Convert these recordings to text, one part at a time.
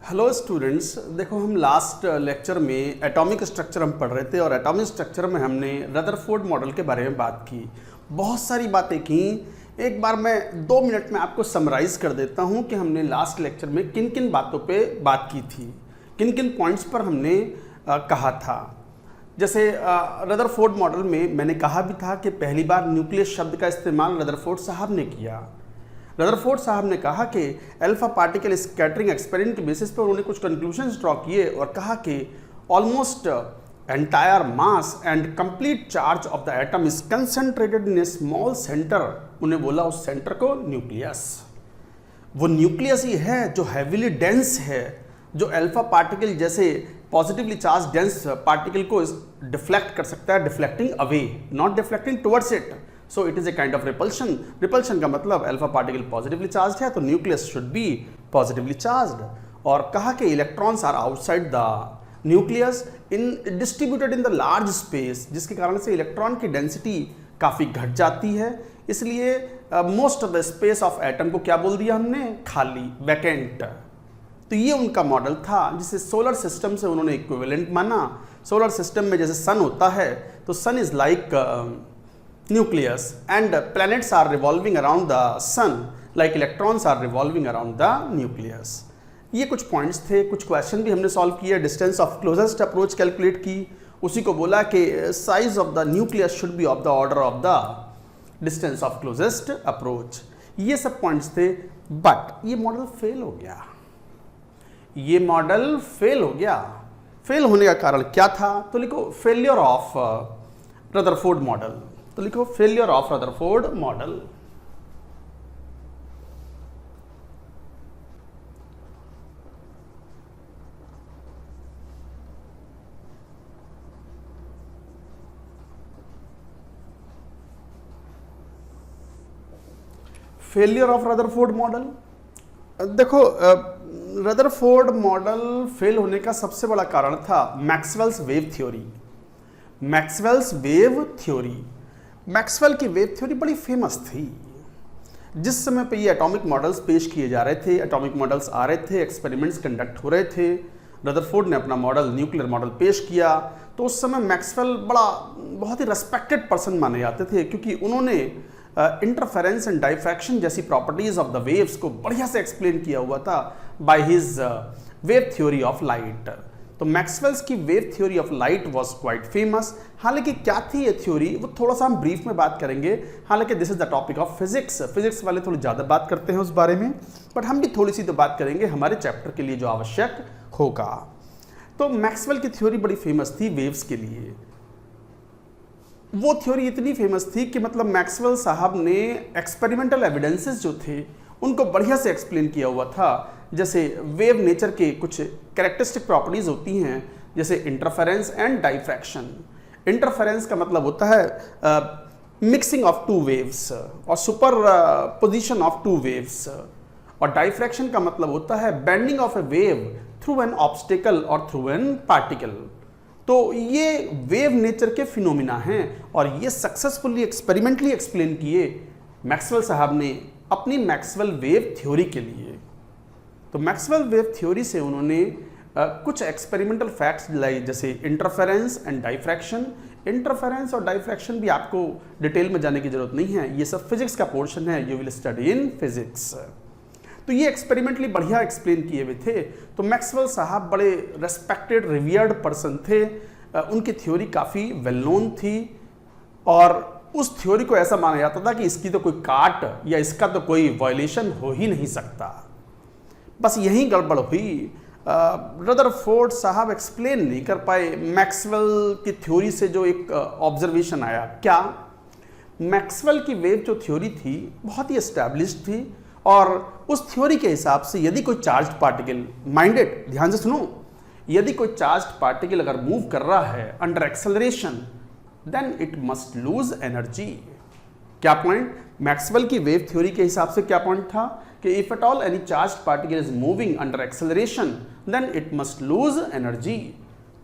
Hello students, देखो हम last lecture में एटॉमिक स्ट्रक्चर हम पढ़ रहे थे और एटॉमिक स्ट्रक्चर में हमने रदरफोर्ड मॉडल के बारे में बात की, बहुत सारी बातें की। एक बार मैं 2 मिनट में आपको समराइज़ कर देता हूं कि हमने लास्ट लेक्चर में किन किन बातों पे बात की थी, किन किन पॉइंट्स पर हमने कहा था। जैसे रदरफोर्ड मॉडल में मैंने कहा भी था कि पहली बार न्यूक्लियस शब्द का इस्तेमाल रदरफोर्ड साहब ने किया। रदरफोर्ड साहब ने कहा कि अल्फा पार्टिकल स्कैटरिंग एक्सपेरिमेंट के बेसिस पर उन्होंने कुछ कंक्लूजन्स ड्रॉ किए और कहा कि almost entire mass and complete charge of the atom is concentrated in A small centre. उन्हें बोला उस सेंटर को न्यूक्लियस। वो न्यूक्लियस ही है जो हैवीली डेंस है, जो अल्फा पार्टिकल जैसे पॉजिटिवली चार्ज डेंस पार्टिकल को डिफ्लेक्ट कर सकता है, deflecting away, not deflecting towards it. So it is a kind of repulsion. Repulsion का मतलब अल्फा पार्टिकल पॉजिटिवली चार्ज है तो nucleus should be positively charge. और कहा कि electrons are outside the nucleus in distributed in the large space, जिसके कारण से इलेक्ट्रॉन की डेंसिटी काफ़ी घट जाती है। इसलिए most of the space of atom को क्या बोल दिया हमने, खाली, वैकेंट। तो ये उनका मॉडल था जिसे सोलर सिस्टम से उन्होंने इक्विवेलेंट माना। सोलर सिस्टम में जैसे सन होता है तो sun is like nucleus and planets are revolving around the sun like electrons are revolving around the nucleus। ये कुछ पॉइंट्स थे, कुछ क्वेश्चन भी हमने सॉल्व किए। Distance of closest approach calculate की, उसी को बोला कि size of the nucleus should B of the order of the distance of closest approach. ये सब पॉइंट्स थे, बट ये मॉडल फेल हो गया। ये मॉडल फेल हो गया। फेल होने का कारण क्या था? तो लिखो फेलियर ऑफ रदरफोर्ड मॉडल। तो लिखो failure of Rutherford model. Failure of Rutherford model, देखो रदरफोर्ड मॉडल फेल होने का सबसे बड़ा कारण था Maxwell's wave theory. Maxwell's wave theory, Maxwell की वेव थ्योरी बड़ी फेमस थी। जिस समय पे ये एटॉमिक मॉडल्स पेश किए जा रहे थे, एटॉमिक मॉडल्स आ रहे थे, एक्सपेरिमेंट्स कंडक्ट हो रहे थे, रदरफोर्ड ने अपना मॉडल, न्यूक्लियर मॉडल पेश किया, तो उस समय मैक्सवेल बहुत ही रेस्पेक्टेड पर्सन माने जाते थे, क्योंकि उन्होंने इंटरफेरेंस एंड डाइफ्रैक्शन जैसी प्रॉपर्टीज ऑफ द वेव्स को बढ़िया से एक्सप्लेन किया हुआ था by his wave theory of light. तो मैक्सवेल्स की wave theory of light was quite famous. हालांकि क्या थी ये थ्योरी, वो थोड़ा सा हम ब्रीफ में बात करेंगे। हालांकि this is the topic of physics, physics वाले थोड़ी ज़्यादा बात करते हैं उस बारे में, बट हम भी थोड़ी सी तो बात करेंगे हमारे चैप्टर के लिए जो आवश्यक होगा। तो मैक्सवेल की थ्योरी बड़ी फेमस थी वेव्स के लिए। वो थ्योरी इतनी फेमस थी कि मतलब मैक्सवेल साहब ने एक्सपेरिमेंटल एविडेंसेस जो थे उनको बढ़िया से एक्सप्लेन किया हुआ था। जैसे वेव नेचर के कुछ कैरेक्टरिस्टिक प्रॉपर्टीज होती हैं, जैसे इंटरफेरेंस एंड डाइफ्रैक्शन। इंटरफेरेंस का मतलब होता है मिक्सिंग ऑफ टू वेव्स और super position of two waves, और डाइफ्रैक्शन का मतलब होता है bending of A wave through an obstacle और थ्रू एन पार्टिकल। तो ये वेव नेचर के फिनोमिना हैं और ये सक्सेसफुली एक्सपेरिमेंटली एक्सप्लेन किए मैक्सवेल साहब ने अपनी मैक्सवेल वेव थ्योरी के लिए। तो मैक्सवेल वेव थ्योरी से उन्होंने कुछ एक्सपेरिमेंटल फैक्ट्स लाई, जैसे इंटरफेरेंस एंड डाइफ्रैक्शन। इंटरफेरेंस और डाइफ्रैक्शन भी आपको डिटेल में जाने की जरूरत नहीं है, ये सब फिजिक्स का पोर्शन है, you will study in physics. तो ये एक्सपेरिमेंटली बढ़िया एक्सप्लेन किए हुए थे। तो मैक्सवेल साहब बड़े रेस्पेक्टेड, रिवियर्ड पर्सन थे, उनकी थ्योरी काफ़ी वेल नोन थी और उस थ्योरी को ऐसा माना जाता था कि इसकी तो कोई काट या इसका तो कोई वायलेशन हो ही नहीं सकता। बस यही गड़बड़ हुई, रदरफोर्ड साहब एक्सप्लेन नहीं कर पाए मैक्सवेल की थ्योरी से जो एक ऑब्जर्वेशन आया। क्या? मैक्सवेल की वेव जो थ्योरी थी बहुत ही एस्टैब्लिश्ड थी और उस थ्योरी के हिसाब से यदि कोई चार्ज्ड पार्टिकल, माइंडेड, ध्यान से सुनो, यदि कोई चार्ज्ड पार्टिकल अगर मूव कर रहा है under acceleration, then it must lose energy. क्या पॉइंट? मैक्सवेल की वेव थ्योरी के हिसाब से क्या पॉइंट था कि if at all any charged particle is moving under acceleration then it must lose energy.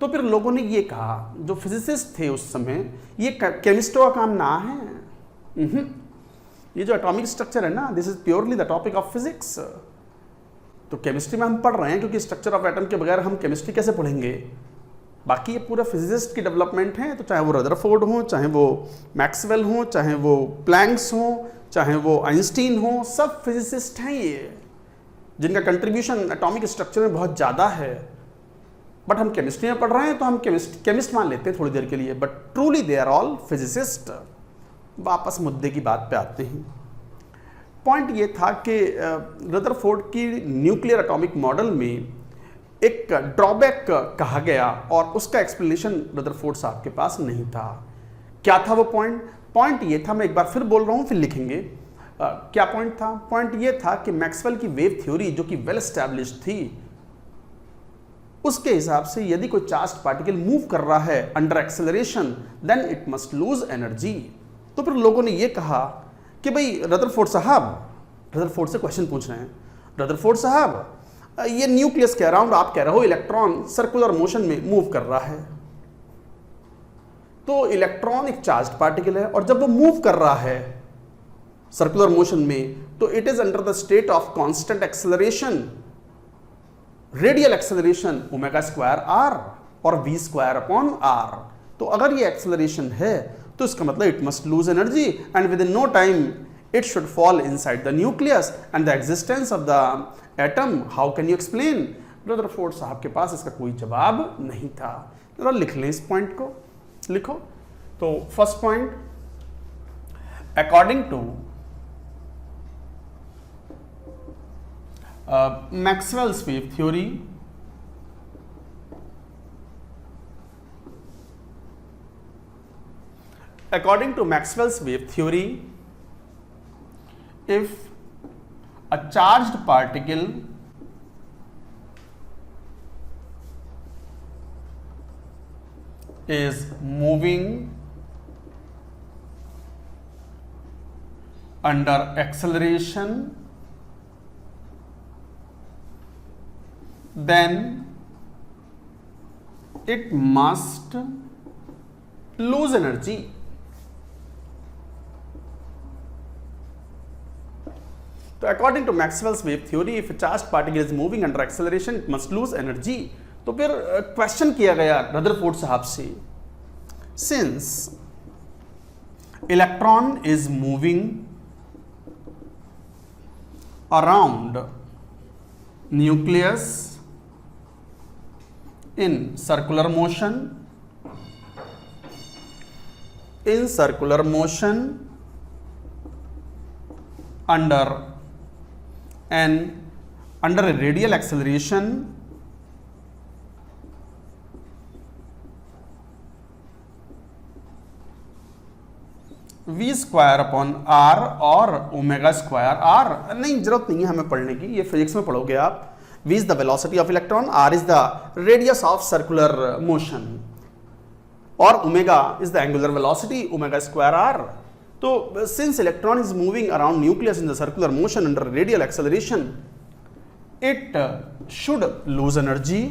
तो फिर लोगों ने ये कहा, जो फिजिसिस्ट थे उस समय, ये केमिस्टों का काम ना है। ये जो एटॉमिक स्ट्रक्चर है ना, this is purely the topic of physics. तो केमिस्ट्री में हम पढ़ रहे हैं, क्योंकि स्ट्रक्चर ऑफ एटम के बगैर हम केमिस्ट्री कैसे पढ़ेंगे। बाकी ये पूरा फिजिसिस्ट की डेवलपमेंट है, तो चाहे वो रदरफोर्ड हो, चाहे वो मैक्सवेल हो, चाहे वो प्लैंक्स हो, चाहे वो आइंस्टीन हो, सब फिजिसिस्ट हैं ये, जिनका कंट्रीब्यूशन एटॉमिक स्ट्रक्चर में बहुत ज़्यादा है। बट हम केमिस्ट्री में पढ़ रहे हैं तो हम केमिस्ट मान लेते हैं थोड़ी देर के लिए, but truly they are all physicist. वापस मुद्दे की बात पे आते हैं। पॉइंट ये था कि रदरफोर्ड की न्यूक्लियर एटॉमिक मॉडल में एक ड्रॉबैक कहा गया और उसका एक्सप्लेनेशन रदरफोर्ड साहब के पास नहीं था। क्या था वो पॉइंट? पॉइंट ये था, मैं एक बार फिर बोल रहा हूँ, फिर लिखेंगे। क्या पॉइंट था? पॉइंट ये था कि मैक्सवेल की वेव थ्योरी जो कि वेल एस्टैब्लिश्ड थी, उसके हिसाब से यदि कोई चार्ज्ड पार्टिकल मूव कर रहा है under acceleration, then it must lose energy. तो फिर लोगों ने ये कहा कि भाई रदरफोर्ड साहब, रदरफोर्ड से क्वेश्चन पूछ रहे हैं, रदरफोर्ड साहब ये न्यूक्लियस के अराउंड आप कह रहे हो इलेक्ट्रॉन सर्कुलर मोशन में मूव कर रहा है, तो इलेक्ट्रॉन एक चार्ज्ड पार्टिकल है और जब वो मूव कर रहा है सर्कुलर मोशन में, तो it is under the state of constant acceleration, radial acceleration omega square r और वी स्क्वायर अपॉन आर। तो अगर ये एक्सेलरेशन है तो इसका मतलब it must lose energy and within no time it should fall inside the nucleus and the existence of the atom, how can you explain? Rutherford साहब के पास इसका कोई जवाब नहीं था। जरा लिख लें इस पॉइंट को, लिखो। तो first point, according to Maxwell's wave theory, according to Maxwell's wave theory, if a charged particle is moving under acceleration, then it must lose energy. तो according to Maxwell's wave theory, if charged particle is moving under acceleration it must lose energy. तो फिर question किया गया Rutherford साहब से, since electron is moving around nucleus in circular motion, in circular motion under a radial acceleration v square upon r और omega square r। नहीं, जरूरत नहीं है हमें पढ़ने की, ये फिजिक्स में पढ़ोगे आप। v is the velocity of electron, r is the radius of circular motion और omega is the angular velocity, omega square r। तो since electron is moving around nucleus in the circular motion under radial acceleration, it should lose energy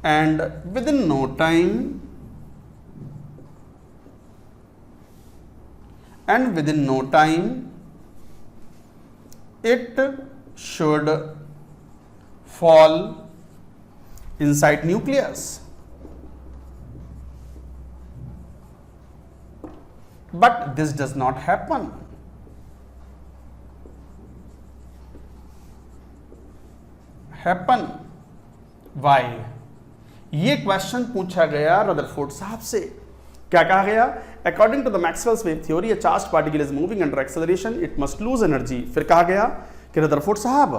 and within no time it should fall inside nucleus. But this does not happen. Why? ये question पूछा गया Rutherford साहब से। क्या कहा गया? According to the Maxwell's wave theory, a charged particle is moving under acceleration, it must lose energy. फिर कहा गया कि रदरफोर्ड साहब,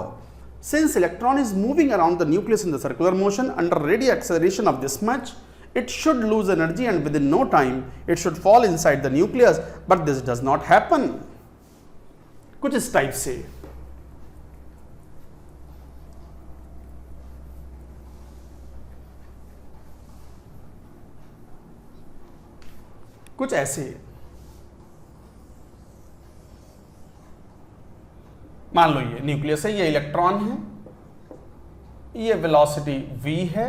since electron is moving around the nucleus in the circular motion under radial acceleration of this much, it should lose energy and within no time it should fall inside the nucleus, but this does not happen. कुछ इस type से। कुछ ऐसे। मान लो ये nucleus है, ये electron है, ये वेलोसिटी v है,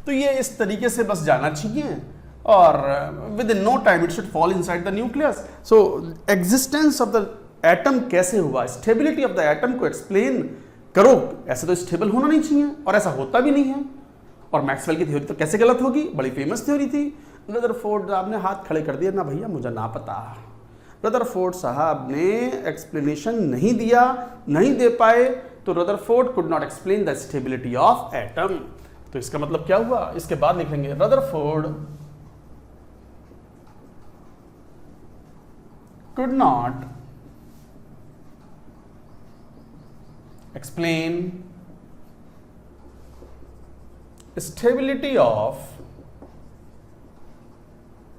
तो ये इस तरीके से बस जाना चाहिए। और within no time it should fall inside the nucleus. So existence of the atom कैसे हुआ, स्टेबिलिटी ऑफ द एटम को एक्सप्लेन करो। ऐसे तो स्टेबल होना नहीं चाहिए और ऐसा होता भी नहीं है। और मैक्सवेल की थ्योरी तो कैसे गलत होगी, बड़ी फेमस थ्योरी थी। रदरफोर्ड साहब ने हाथ खड़े कर दिया, ना भैया मुझे ना पता। रदरफोर्ड साहब ने एक्सप्लेनेशन नहीं दिया, नहीं दे पाए, तो Rutherford could not explain the stability of atom. तो इसका मतलब क्या हुआ, इसके बाद लिखेंगे Rutherford could not explain stability of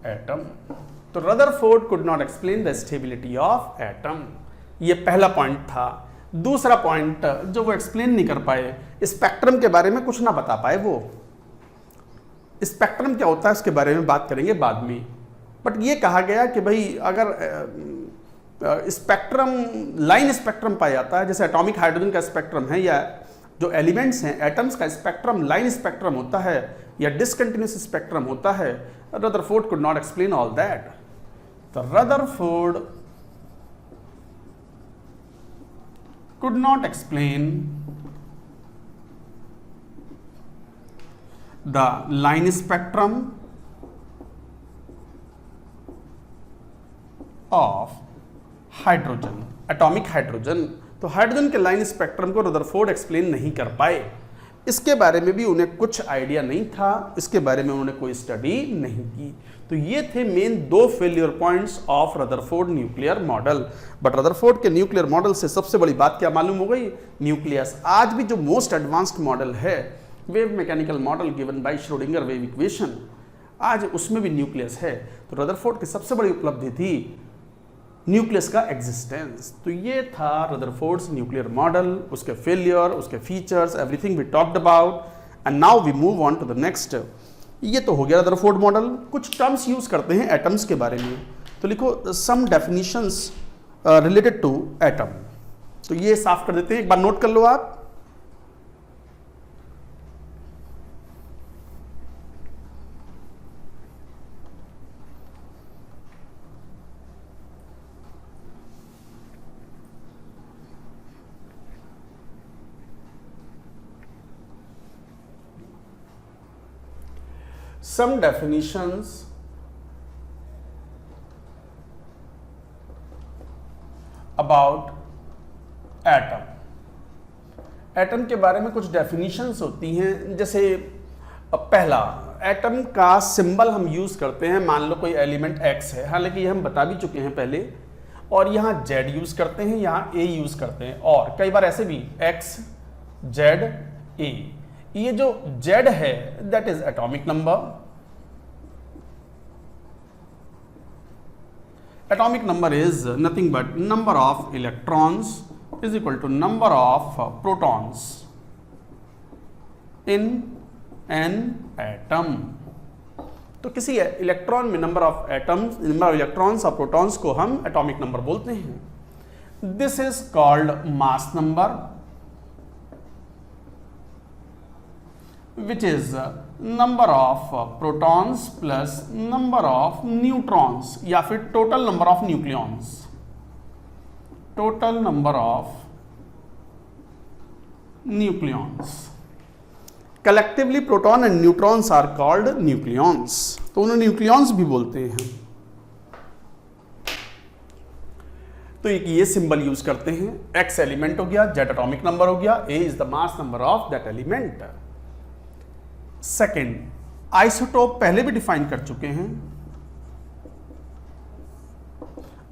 atom। तो Rutherford could not explain the stability of atom। ये पहला पॉइंट था। दूसरा पॉइंट जो वो एक्सप्लेन नहीं कर पाए, स्पेक्ट्रम के बारे में कुछ ना बता पाए। वो स्पेक्ट्रम क्या होता है उसके बारे में बात करेंगे बाद में। बट ये कहा गया कि भाई अगर स्पेक्ट्रम, लाइन स्पेक्ट्रम पाया जाता है, जैसे एटॉमिक हाइड्रोजन का स्पेक्ट्रम है, या जो एलिमेंट्स हैं एटम्स का स्पेक्ट्रम लाइन स्पेक्ट्रम होता है या डिसकंटिन्यूअस स्पेक्ट्रम होता है। Rutherford could not explain all that. तो Rutherford could not explain the line spectrum of hydrogen, atomic hydrogen. तो हाइड्रोजन के लाइन स्पेक्ट्रम को रदरफोर्ड एक्सप्लेन नहीं कर पाए। इसके बारे में भी उन्हें कुछ आइडिया नहीं था, इसके बारे में उन्होंने कोई स्टडी नहीं की। तो ये थे मेन दो failure points of Rutherford nuclear model. But Rutherford के न्यूक्लियर मॉडल से सबसे बड़ी बात क्या मालूम हो गई, न्यूक्लियस। आज भी जो मोस्ट एडवांस्ड मॉडल है, wave mechanical model given by Schrodinger wave equation, आज उसमें भी न्यूक्लियस है। तो रदरफोर्ड की सबसे बड़ी उपलब्धि थी न्यूक्लियस का एग्जिस्टेंस। तो ये था रदरफोर्ड्स न्यूक्लियर मॉडल, उसके फेलियर, उसके features, everything we talked about. And now we move on to the next. ये तो हो गया रदरफोर्ड मॉडल। कुछ टर्म्स यूज करते हैं एटम्स के बारे में। तो लिखो some definitions related to atom. तो ये साफ कर देते हैं, एक बार नोट कर लो आप। Some definitions about atom। Atom के बारे में कुछ डेफिनेशंस होती हैं। जैसे पहला, एटम का सिंबल हम यूज करते हैं, मान लो कोई एलिमेंट X है, हालांकि ये हम बता भी चुके हैं पहले, और यहाँ Z यूज करते हैं, यहाँ A यूज करते हैं, और कई बार ऐसे भी X Z A। ये जो Z है that is atomic number. Atomic number is nothing but number of electrons is equal to number of protons in an atom. तो किसी इलेक्ट्रॉन में number of atoms, number of electrons और protons को हम atomic number बोलते हैं। This is called mass number, which is number of protons plus number of neutrons, या फिर total number of nucleons, total number of nucleons। collectively proton and neutrons are called nucleons। तो उन्हें nucleons भी बोलते हैं। तो एक ये सिंबल यूज करते हैं, X एलिमेंट हो गया, Z एटॉमिक नंबर हो गया, A is the mass number of that element. Second, isotope पहले भी डिफाइन कर चुके हैं।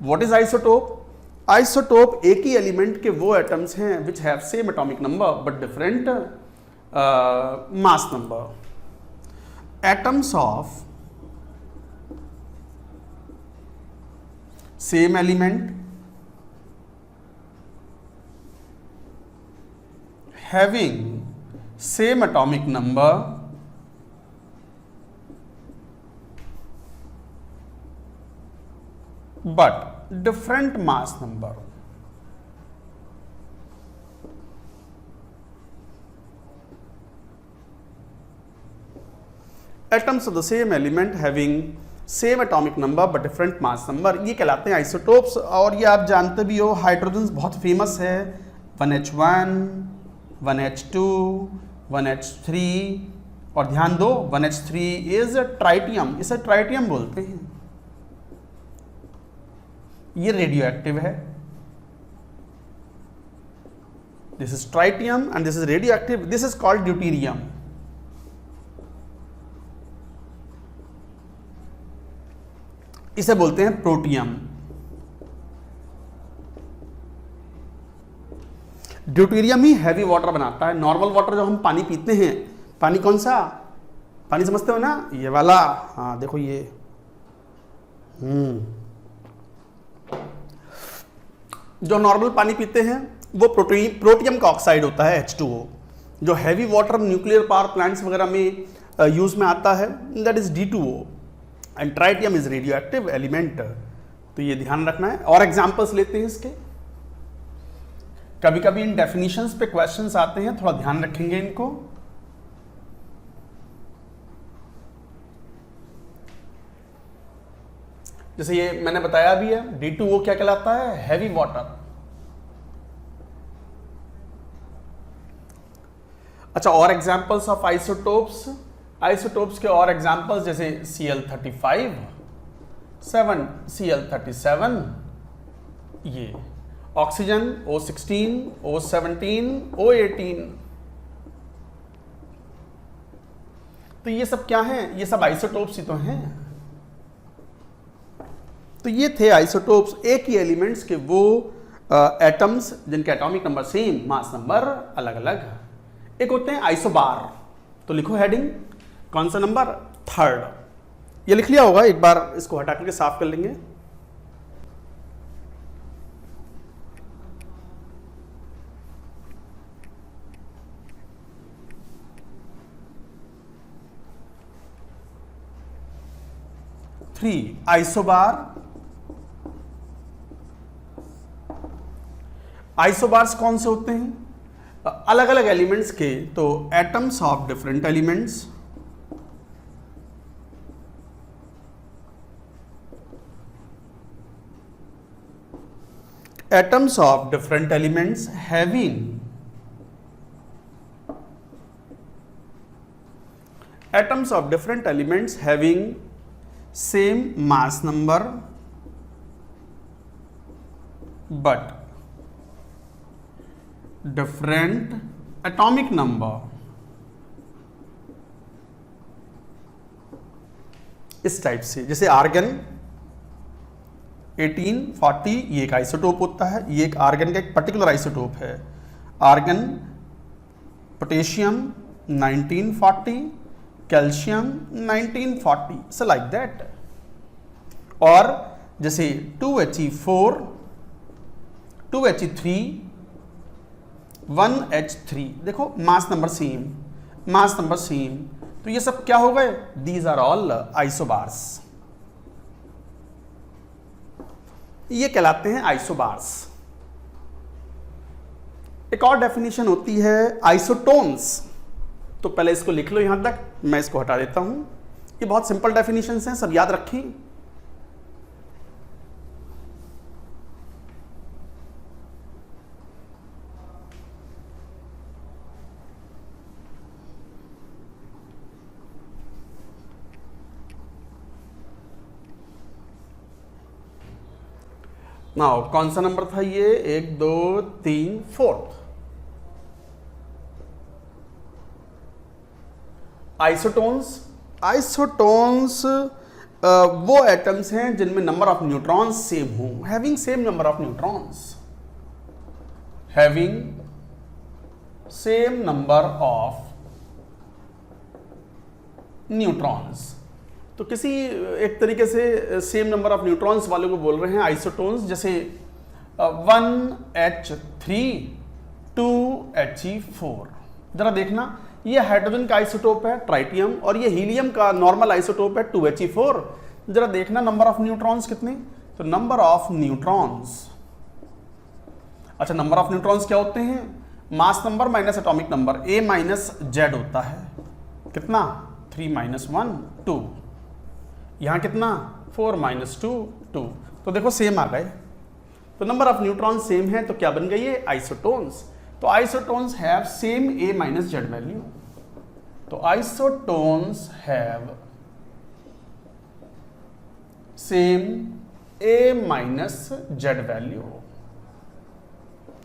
What is isotope? आइसोटोप एक ही एलिमेंट के वो एटम्स हैं विच have same atomic number but different mass number. Atoms of same element having same atomic number but different mass number। Atoms of the same element having same atomic number but different mass number, ये कहलाते हैं isotopes. और ये आप जानते भी हो, hydrogen बहुत फेमस है, 1H1, 1H2, 1H3, और ध्यान दो 1H3 इज ट्राइटियम, इसे ट्राइटियम बोलते हैं, ये रेडियो एक्टिव है। This is tritium and this is radio active, this is called deuterium. इसे बोलते हैं प्रोटियम। ड्यूटेरियम ही हैवी वाटर बनाता है। नॉर्मल वाटर जो हम पानी पीते हैं, पानी कौन सा पानी समझते हो ना, ये वाला, हाँ देखो ये, जो नॉर्मल पानी पीते हैं वो प्रोटियम का ऑक्साइड होता है, H2O। जो heavy water nuclear power plants वगैरह में यूज में आता है, that is D2O, and tritium is radio active element. तो ये ध्यान रखना है। और एग्जांपल्स लेते हैं इसके, कभी कभी इन डेफिनेशंस पे क्वेश्चंस आते हैं, थोड़ा ध्यान रखेंगे इनको। जैसे ये मैंने बताया भी है, D2O क्या कहलाता है, हैवी वाटर। अच्छा, और एग्जांपल्स ऑफ आइसोटोप्स, आइसोटोप्स के और एग्जांपल्स जैसे Cl35, 7Cl37, ये ऑक्सीजन O16, O17, O18। तो ये सब क्या हैं, ये सब आइसोटोप्स ही तो हैं। तो ये थे आइसोटोप्स, एक ही एलिमेंट्स के वो एटम्स जिनके atomic number same, mass number अलग अलग। एक होते हैं आइसोबार। तो लिखो हेडिंग, कौन सा नंबर, 3rd। ये लिख लिया होगा, एक बार इसको हटा करके साफ कर लेंगे। आइसोबार। आइसोबार्स कौन से होते हैं, अलग अलग एलिमेंट्स के, तो atoms of different elements, atoms of different elements having same mass number but different atomic number। इस टाइप से, जैसे आर्गन 1840, ये एक आइसोटोप होता है, ये एक आर्गन का एक पर्टिकुलर आइसोटोप है। Argon, potassium 1940, calcium 1940, so like that. और जैसे 2He4, 2He3, 1H3, देखो mass number same, mass number same. तो ये सब क्या हो गए, दीज आर ऑल आइसोबार्स, ये कहलाते हैं आइसोबार्स। एक और डेफिनेशन होती है आइसोटोन्स। तो पहले इसको लिख लो यहां तक, मैं इसको हटा देता हूं। ये बहुत सिंपल डेफिनेशंस हैं, सब याद रखें। नाउ कौन सा नंबर था ये, 1 2 3 4। आइसोटोन्स, आइसोटोन्स वो एटम्स हैं जिनमें नंबर ऑफ न्यूट्रॉन्स सेम हो, having same number of neutrons, having same number of neutrons. तो किसी एक तरीके से सेम नंबर ऑफ न्यूट्रॉन्स वालों को बोल रहे हैं आइसोटोन्स। जैसे 1H3, 2He4। जरा देखना, ये हाइड्रोजन का आइसोटोप है ट्राइटियम, और ये हीलियम का नॉर्मल आइसोटोप है 2He4। जरा देखना नंबर ऑफ न्यूट्रॉन्स कितने, तो नंबर ऑफ न्यूट्रॉन्स, अच्छा नंबर ऑफ न्यूट्रॉन्स क्या होते हैं, mass number minus atomic number, A minus Z होता है, कितना 3 माइनस 1 2, यहाँ कितना 4 माइनस 2 2, तो देखो सेम आ गए। तो नंबर ऑफ न्यूट्रॉन सेम है, तो क्या बन गई है आइसोटोन्स। तो isotones have same A minus Z value. तो isotones have same a minus z value.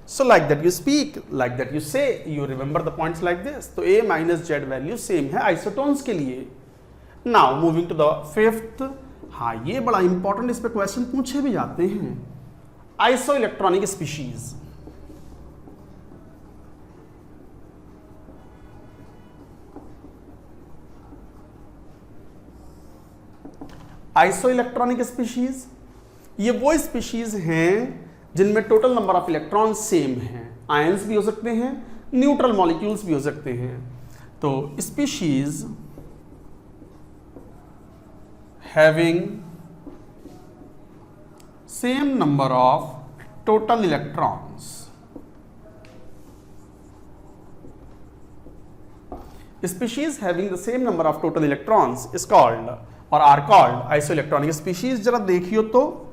So like that you speak, like that you say, you remember the points like this. तो a minus z value same है isotones के लिए। Now moving to the fifth, हाँ ये बड़ा important, इस पे question पूछे भी जाते हैं। Iso electronic species. Iso electronic species ये वो स्पीशीज हैं जिनमें total number of electron same हैं। आयंस भी हो सकते हैं, न्यूट्रल मॉलिक्यूल्स भी हो सकते हैं। तो species having same number of total electrons, species having the same number of total electrons is called और are called isoelectronic species. जरा देखियो तो,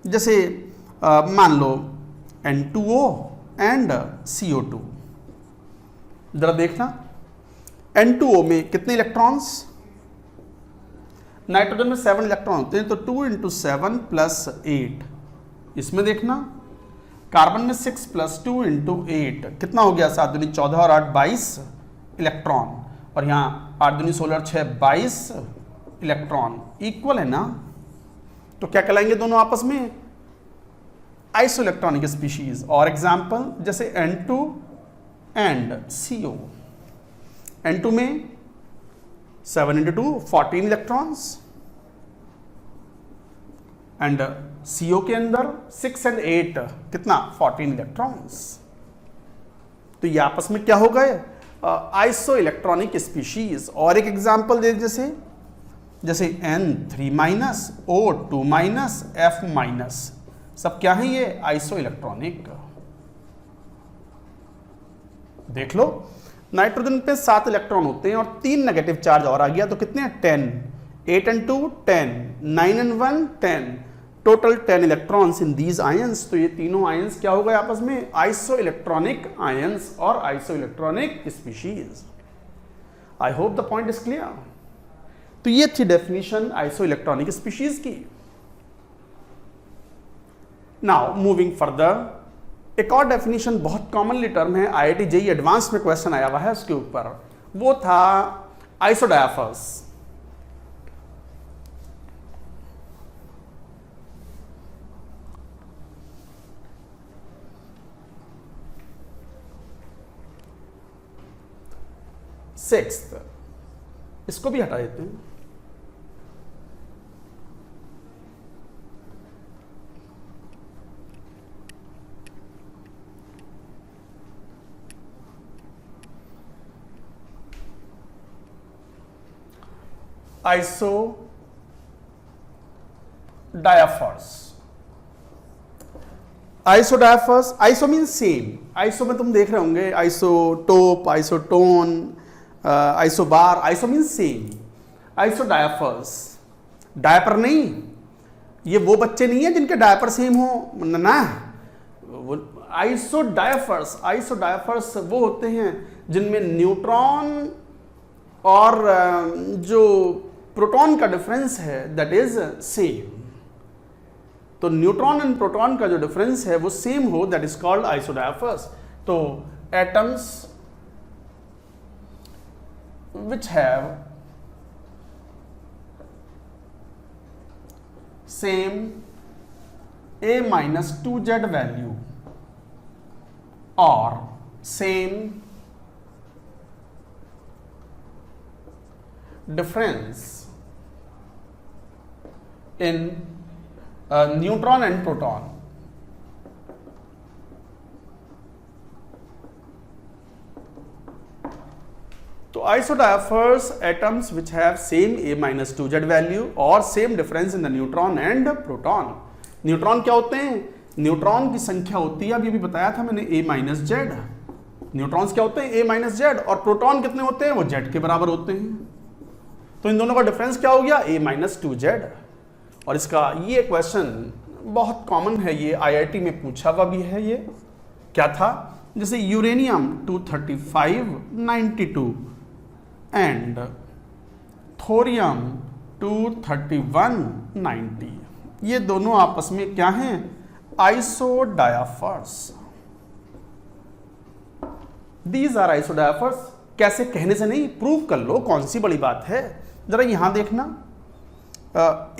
जैसे मान लो N2O एंड CO2, जरा देखना N2O में कितने इलेक्ट्रॉन्स, नाइट्रोजन में 7 इलेक्ट्रॉन होते हैं, तो 2 इंटू 7 प्लस 8। इसमें देखना कार्बन में 6 प्लस 2 इंटू 8 कितना हो गया, 7 दूनी 14 और 8 22 इलेक्ट्रॉन, और यहाँ 8 दूनी 16 और 6 22 इलेक्ट्रॉन इक्वल है ना। तो क्या कहलाएंगे दोनों आपस में, आइसो इलेक्ट्रॉनिक स्पीशीज। और एग्जांपल जैसे N2 एंड CO, N2 में 7 इंटू 2 14 इलेक्ट्रॉन्स, एंड CO के अंदर 6 एंड 8 कितना 14 इलेक्ट्रॉन्स। तो ये आपस में क्या हो गए, आइसो इलेक्ट्रॉनिक स्पीशीज। और एक एग्जांपल दे, जैसे N3 minus O2 minus F minus, सब क्या है ये आइसो इलेक्ट्रॉनिक। देख लो नाइट्रोजन पे 7 इलेक्ट्रॉन होते हैं और 3 नेगेटिव चार्ज और आ गया, तो कितने 10, 8 and 2 10, 9 and 1 10, total 10 electrons in these ions. तो ये तीनों आयंस क्या हो गए आपस में, आइसो इलेक्ट्रॉनिक आयंस और iso electronic species. I hope the point is clear. तो ये थी डेफिनेशन आइसो इलेक्ट्रॉनिक स्पीशीज की। नाउ मूविंग फर्दर, एक और डेफिनेशन बहुत कॉमनली टर्म है, IIT JEE एडवांस में क्वेश्चन आया हुआ है उसके ऊपर, वो था आइसोडायाफर्स। सिक्स्थ, इसको भी हटा देते हैं। Isodiaphers, isodiaphers, iso mean same. Iso में तुम देख रहे होंगे isotope, isotone, isobar, iso mean same. Isodiaphers, diaper नहीं, ये वो बच्चे नहीं है जिनके डायपर सेम हो ना, आइसोडायाफर्स, आइसोडायाफर्स वो होते हैं जिनमें न्यूट्रॉन और जो प्रोटॉन का डिफरेंस है दैट इज सेम। तो न्यूट्रॉन एंड प्रोटॉन का जो डिफरेंस है वो सेम हो, दैट इज कॉल्ड आइसोडायाफर्स। तो atoms which have same a minus 2z value or same difference in neutron and proton. तो isodiaphers atoms which have same a minus 2z value और same difference in the neutron and proton. Neutron क्या होते हैं, neutron की संख्या होती है, अभी भी बताया था मैंने, a minus z। न्यूट्रॉन्स क्या होते हैं, a minus z, और प्रोटॉन कितने होते हैं, वो z के बराबर होते हैं। तो इन दोनों का डिफरेंस क्या हो गया, a माइनस 2z। और इसका ये क्वेश्चन बहुत कॉमन है, ये IIT में पूछा हुआ भी है। ये क्या था, जैसे यूरेनियम 23592 एंड थोरियम 23190, ये दोनों आपस में क्या हैं, आइसोडायाफर्स। These are आइसोडायाफर्स। कैसे, कहने से नहीं, प्रूव कर लो, कौन सी बड़ी बात है। जरा यहां देखना,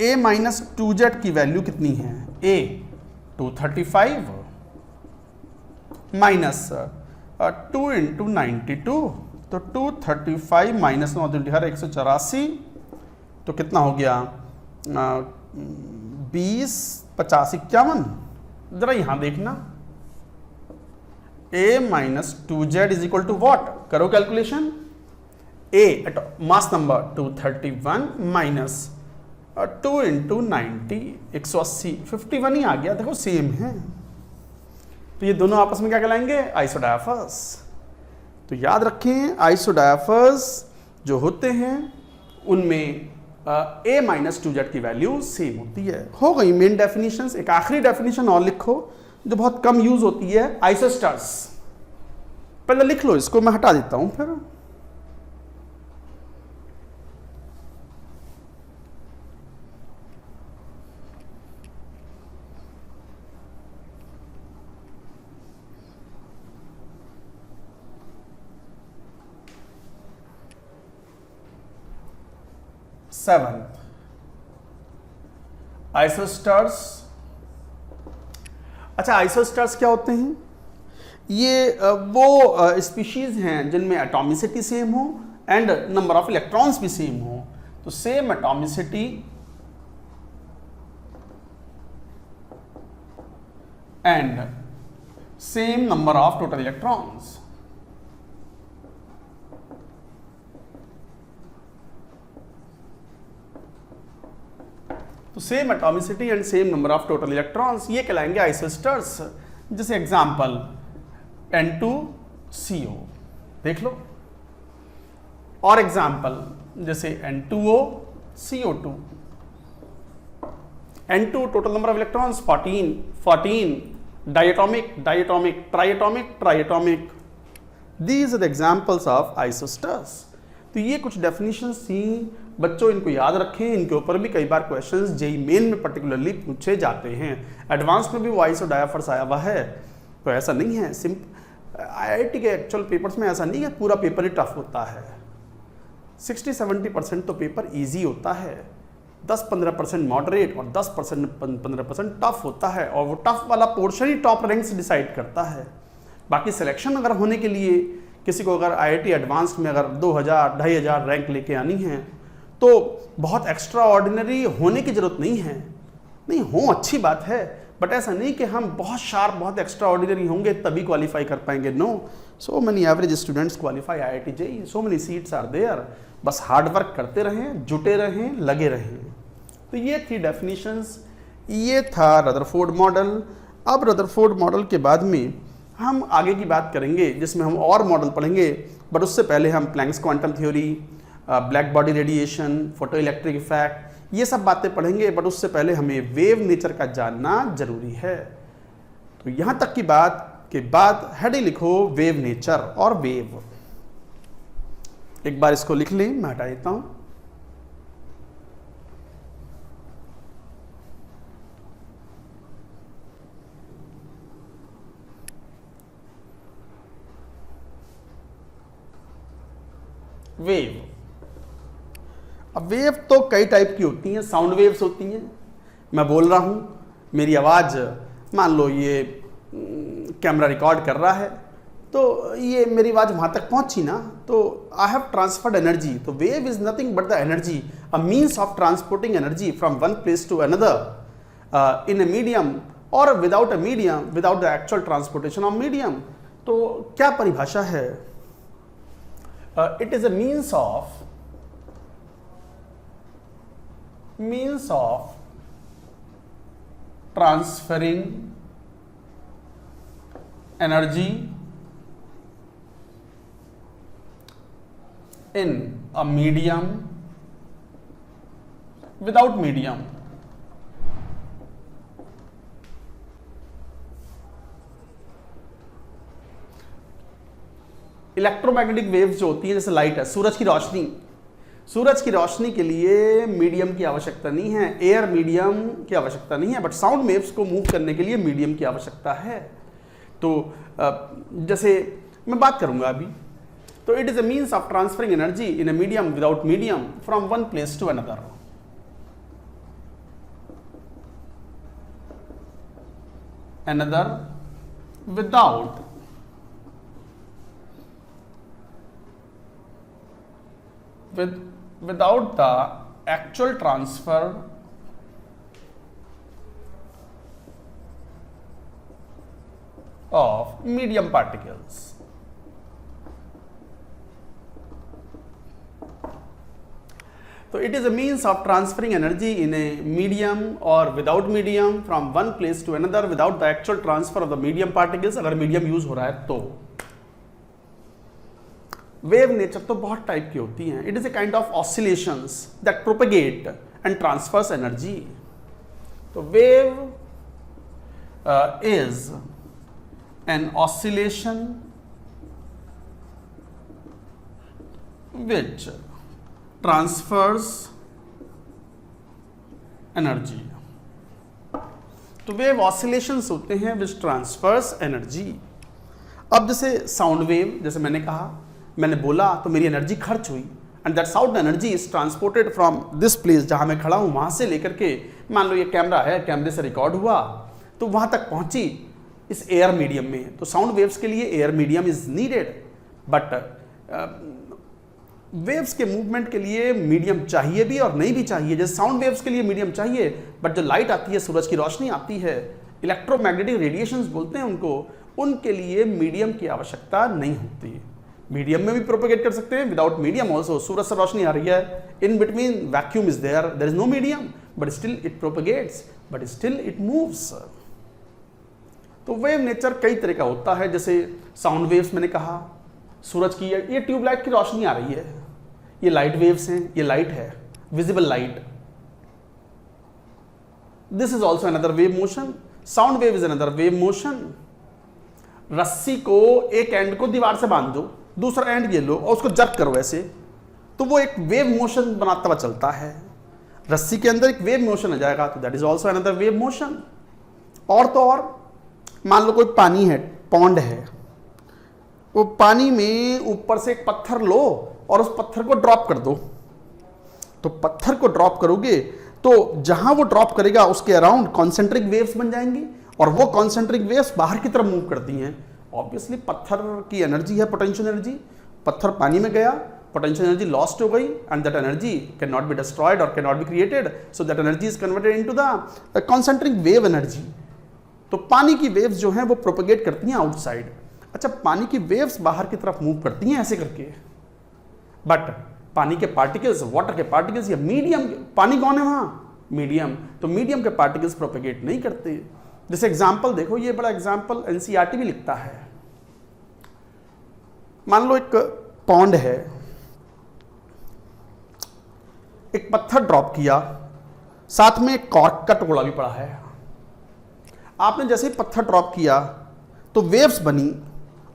a माइनस 2z की वैल्यू कितनी है, a 235 माइनस 2 इंटू 92, तो 235 माइनस 9 184, तो कितना हो गया, 20 50 51। जरा यहां देखना, a minus 2z is equal to what, करो calculation. a mass number 231 minus 2 into 90 180 51 ही आ गया। देखो सेम है, तो ये दोनों आपस में क्या कहलाएंगे, आइसोडायाफर्स। तो याद रखें, आइसोडायाफर्स जो होते हैं उनमें a माइनस 2z की वैल्यू सेम होती है। हो गई मेन डेफिनेशंस। एक आखिरी डेफिनेशन और लिखो जो बहुत कम यूज होती है, आइसोस्टार्स। पहले लिख लो इसको, मैं हटा देता हूं फिर। सेवंथ, आइसोस्टार्स। अच्छा, आइसोस्टार्स क्या होते हैं, ये वो स्पीशीज हैं जिनमें एटॉमिसिटी सेम हो एंड नंबर ऑफ इलेक्ट्रॉन्स भी सेम हो। तो same atomicity and same number of total electrons. तो same atomicity and same number of total electrons, ये कहलाएंगे आइसोस्टार्स। जैसे एग्जांपल N2CO देख लो, और एग्जांपल जैसे N2O CO2। N2 total number of electrons 14, diatomic triatomic. These are the examples of isosters. तो ये कुछ डेफिनेशंस थी बच्चों, इनको याद रखें। इनके ऊपर भी कई बार क्वेश्चंस जेईई मेन में पर्टिकुलरली पूछे जाते हैं। एडवांस में भी वो आइसोडायाफर्स आया हुआ है, तो ऐसा नहीं है। IIT के एक्चुअल पेपर्स में ऐसा नहीं है पूरा पेपर ही टफ होता है। 60-70% तो पेपर इजी होता है, 10-15% मॉडरेट और 10-15% टफ होता है, और वो टफ वाला पोर्शन ही टॉप रैंक्स डिसाइड करता है। बाकी सिलेक्शन अगर होने के लिए किसी को अगर IIT एडवांस में अगर 2000-2500 रैंक लेके आनी है तो बहुत एक्स्ट्रा ऑर्डिनरी होने की जरूरत नहीं है। नहीं हो, अच्छी बात है, बट ऐसा नहीं कि हम बहुत शार्प, बहुत एक्स्ट्रा ऑर्डिनरी होंगे तभी क्वालिफाई कर पाएंगे। No, so many average students qualify IIT JEE, so many seats are there. बस हार्ड वर्क करते रहें, जुटे रहें, लगे रहें। तो ये थी डेफिनेशंस, ये था रदरफोर्ड मॉडल। अब रदरफोर्ड मॉडल के बाद में हम आगे की बात करेंगे जिसमें हम और मॉडल पढ़ेंगे, बट उससे पहले हम Planck's quantum theory, black body radiation, photo electric effect, ये सब बातें पढ़ेंगे। बट उससे पहले हमें वेव नेचर का जानना जरूरी है। तो यहां तक की बात के बाद हेडिंग लिखो वेव नेचर और वेव। एक बार इसको लिख लें, मैं हटा देता हूं। वेव, अब वेव तो कई टाइप की होती हैं। साउंड वेव्स होती हैं, मैं बोल रहा हूँ, मेरी आवाज़ मान लो ये कैमरा रिकॉर्ड कर रहा है, तो ये मेरी आवाज़ वहाँ तक पहुँची ना, तो आई हैव ट्रांसफर्ड एनर्जी। तो wave is nothing but the energy, a means of transporting energy from one place to another in a medium और without a medium, without the actual transportation of medium. तो क्या परिभाषा है? It is a means of transferring energy in a medium without medium. Electromagnetic waves जो होती है, जैसे light है, सूरज की रोशनी के लिए मीडियम की आवश्यकता नहीं है, एयर मीडियम की आवश्यकता नहीं है, बट साउंड वेव्स को मूव करने के लिए मीडियम की आवश्यकता है। तो जैसे मैं बात करूंगा अभी, तो it is a means of transferring energy in a medium without medium from one place to another. without the actual transfer of medium particles. So it is a means of transferring energy in a medium or without medium from one place to another without the actual transfer of the medium particles. अगर medium use हो रहा है तो wave nature तो बहुत type की होती हैं। It is a kind of oscillations that propagate and transfers energy. तो wave is an oscillation which transfers energy. तो वेव ऑसिलेशंस होते हैं विच ट्रांसफर्स एनर्जी। अब जैसे साउंड वेव, जैसे मैंने कहा, मैंने बोला तो मेरी एनर्जी खर्च हुई and that sound energy is transported from this place, जहां मैं खड़ा हूं वहां से लेकर के, मान लो ये कैमरा है, कैमरे से रिकॉर्ड हुआ तो वहां तक पहुंची इस एयर मीडियम में। तो साउंड वेव्स के लिए air medium is needed, but waves के मूवमेंट के लिए मीडियम चाहिए भी और नहीं भी चाहिए। जैसे साउंड वेव्स के लिए मीडियम चाहिए, बट जो लाइट आती है, सूरज की रोशनी आती है, इलेक्ट्रोमैग्नेटिक रेडिएशंस बोलते हैं उनको, उनके लिए मीडियम की आवश्यकता नहीं होती। मीडियम में भी प्रोपेगेट कर सकते हैं, विदाउट मीडियम ऑल्सो। सूरज से रोशनी आ रही है, in between vacuum is there is no medium, but still it propagates, but still it moves. तो वेव नेचर कई तरह का होता है। जैसे साउंड वेव्स मैंने कहा, सूरज की ये ट्यूबलाइट की रोशनी आ रही है, ये लाइट वेव्स हैं, ये लाइट है, visible light. This is also another wave motion. Sound wave is another wave motion. रस्सी को एक एंड को दीवार से बांध दो, दूसरा एंड ये लो और उसको जर्क करो ऐसे, तो वो एक वेव मोशन बनाता हुआ चलता है। रस्सी के अंदर एक वेव मोशन आ जाएगा, तो that is also another wave motion. और तो और, मान लो कोई पानी है, पॉन्ड है, वो पानी में ऊपर से एक पत्थर लो और उस पत्थर को ड्रॉप कर दो। तो पत्थर को ड्रॉप करोगे तो जहां वो ड्रॉप करेगा उसके अराउंड कॉन्सेंट्रिक वेव्स बन जाएंगी, और वो कॉन्सेंट्रिक वेव्स बाहर की तरफ मूव करती हैं। ऑब्वियसली पत्थर की एनर्जी है पोटेंशियल एनर्जी, पत्थर पानी में गया, पोटेंशियल एनर्जी लॉस्ट हो गई, and that energy can not be destroyed और can not be created, so that energy is converted into the concentric wave energy. तो पानी की वेव्स जो हैं वो प्रोपेगेट करती हैं आउटसाइड। अच्छा, पानी की वेव्स बाहर की तरफ मूव करती हैं ऐसे करके, बट पानी के पार्टिकल्स, वाटर के पार्टिकल्स या मीडियम, पानी कौन है वहां? मीडियम। तो मीडियम के पार्टिकल्स प्रोपेगेट नहीं करते। जैसे एग्जाम्पल देखो, ये बड़ा एग्जाम्पल एनसीईआरटी भी लिखता है। मान लो एक पॉन्ड है, एक पत्थर ड्रॉप किया, साथ में एक कॉर्क का टुकड़ा भी पड़ा है। आपने जैसे ही पत्थर ड्रॉप किया तो वेव्स बनी,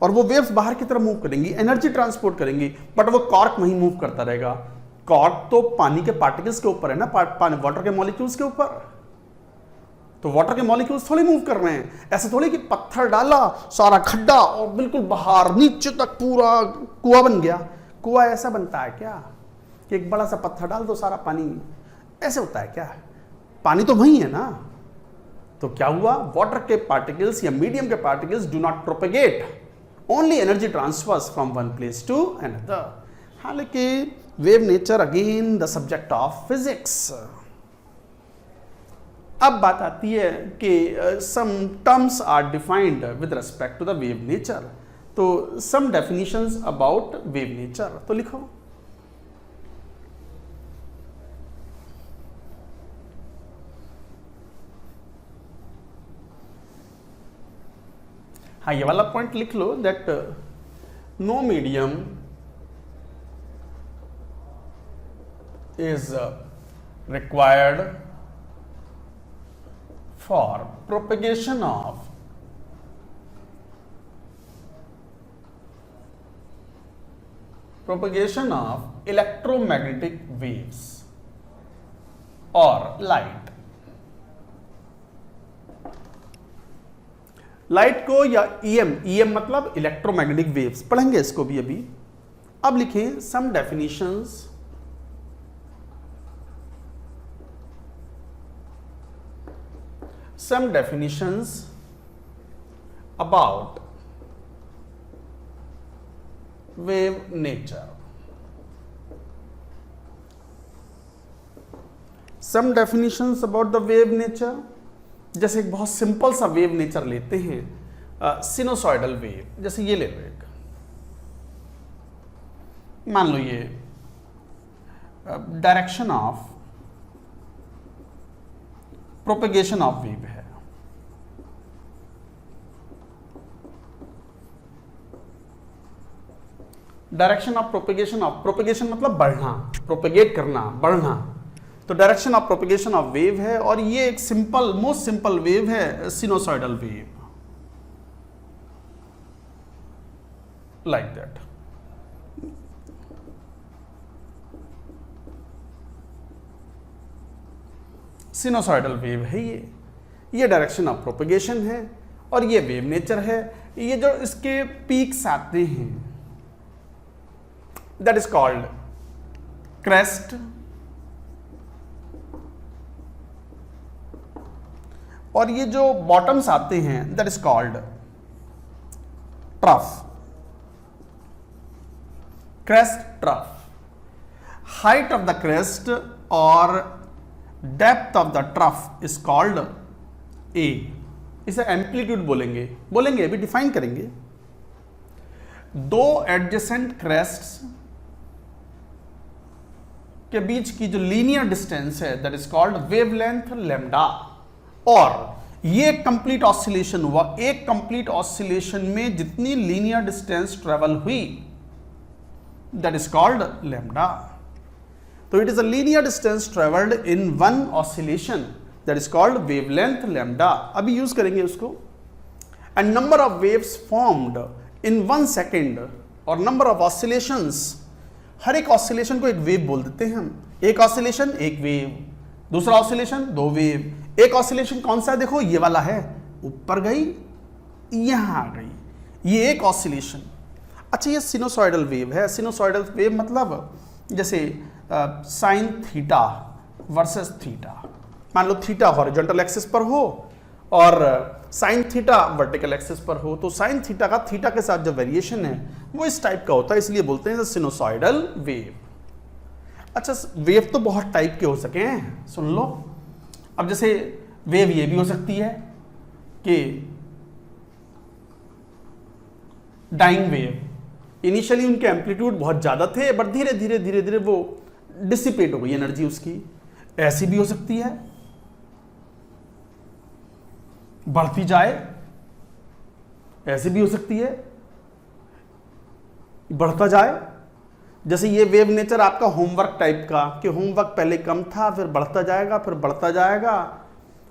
और वो वेव्स बाहर की तरफ मूव करेंगी, एनर्जी ट्रांसपोर्ट करेंगी, बट वो कॉर्क वहीं मूव करता रहेगा। कॉर्क तो पानी के पार्टिकल्स के ऊपर है ना, वाटर के मॉलिक्यूल्स के ऊपर। तो वाटर के मॉलिक्यूल्स थोड़ी मूव कर रहे हैं। ऐसे थोड़ी कि पत्थर डाला, सारा खड्डा और बिल्कुल बाहर नीचे तक पूरा कुआं बन गया। कुआं ऐसा बनता है क्या कि एक बड़ा सा पत्थर डाल दो, सारा पानी ऐसे होता है क्या? पानी तो वही है ना। तो क्या हुआ, वाटर के पार्टिकल्स या मीडियम के particles do not propagate, only energy transfers from one place to another. हालांकि wave nature again the subject of physics. अब बात आती है कि some terms are defined with respect to the wave nature. तो some definitions about wave nature तो लिखो। हाँ, ये वाला पॉइंट लिख लो, that no medium is required for propagation of electromagnetic waves or light। Light को या ईएम मतलब इलेक्ट्रोमैग्नेटिक वेव्स, पढ़ेंगे इसको भी अभी। अब लिखें some definitions about wave nature. Some definitions about the wave nature. जैसे एक बहुत सिंपल सा वेव नेचर लेते हैं, सिनोसॉइडल वेव। जैसे ये ले लो एक, मान लो ये direction of propagation of wave है। डायरेक्शन ऑफ प्रोपेगेशन मतलब बढ़ना, प्रोपेगेट करना, बढ़ना। तो direction of propagation of wave है, और ये एक सिंपल, मोस्ट सिंपल वेव है, सिनोसॉइडल वेव, लाइक दैट। सिनोसॉइडल वेव है ये डायरेक्शन ऑफ प्रोपेगेशन है, और ये वेव नेचर है। ये जो इसके पीक्स आते हैं, दैट इज कॉल्ड क्रेस्ट, और ये जो बॉटम्स आते हैं that is called trough. Crest, trough. Height of the crest और depth of the trough is called A. इसे एम्पलीट्यूड बोलेंगे अभी डिफाइन करेंगे। दो एडजेसेंट क्रेस्ट्स के बीच की जो लीनियर डिस्टेंस है that is called wavelength lambda. और ये कंप्लीट ऑसिलेशन हुआ, एक कंप्लीट ऑसिलेशन में जितनी लीनियर डिस्टेंस ट्रेवल हुई दैट इज कॉल्ड लैम्डा। तो it is a linear distance travelled in one oscillation that is called wavelength lambda. अभी यूज करेंगे उसको। And number of waves formed in 1 second और number of oscillations. हर एक oscillation को एक wave बोल देते हैं हम। एक ऑसिलेशन एक वेव, दूसरा ऑसिलेशन 2 वेव। एक ऑसिलेशन कौन सा है, देखो ये वाला है, ऊपर गई यहां आ गई, ये एक ऑसिलेशन। अच्छा, ये सिनोसॉइडल वेव है। सिनोसॉइडल वेव मतलब जैसे साइन थीटा वर्सेस थीटा। मान लो थीटा हॉरिजॉन्टल एक्सिस पर हो और साइन थीटा वर्टिकल एक्सिस पर हो, तो साइन थीटा का थीटा के साथ जो वेरिएशन है वो इस टाइप का होता है, इसलिए बोलते हैं सिनोसॉइडल वेव। अच्छा, वेव तो बहुत टाइप के हो सके हैं, सुन लो। अब जैसे वेव ये भी हो सकती है कि डाइंग वेव, इनिशियली उनके एम्पलीट्यूड बहुत ज्यादा थे बट धीरे धीरे धीरे धीरे वो डिसिपेट हो गई एनर्जी उसकी। ऐसी भी हो सकती है, बढ़ती जाए, ऐसी भी हो सकती है बढ़ता जाए। जैसे ये वेव नेचर आपका होमवर्क टाइप का, कि होमवर्क पहले कम था फिर बढ़ता जाएगा फिर बढ़ता जाएगा।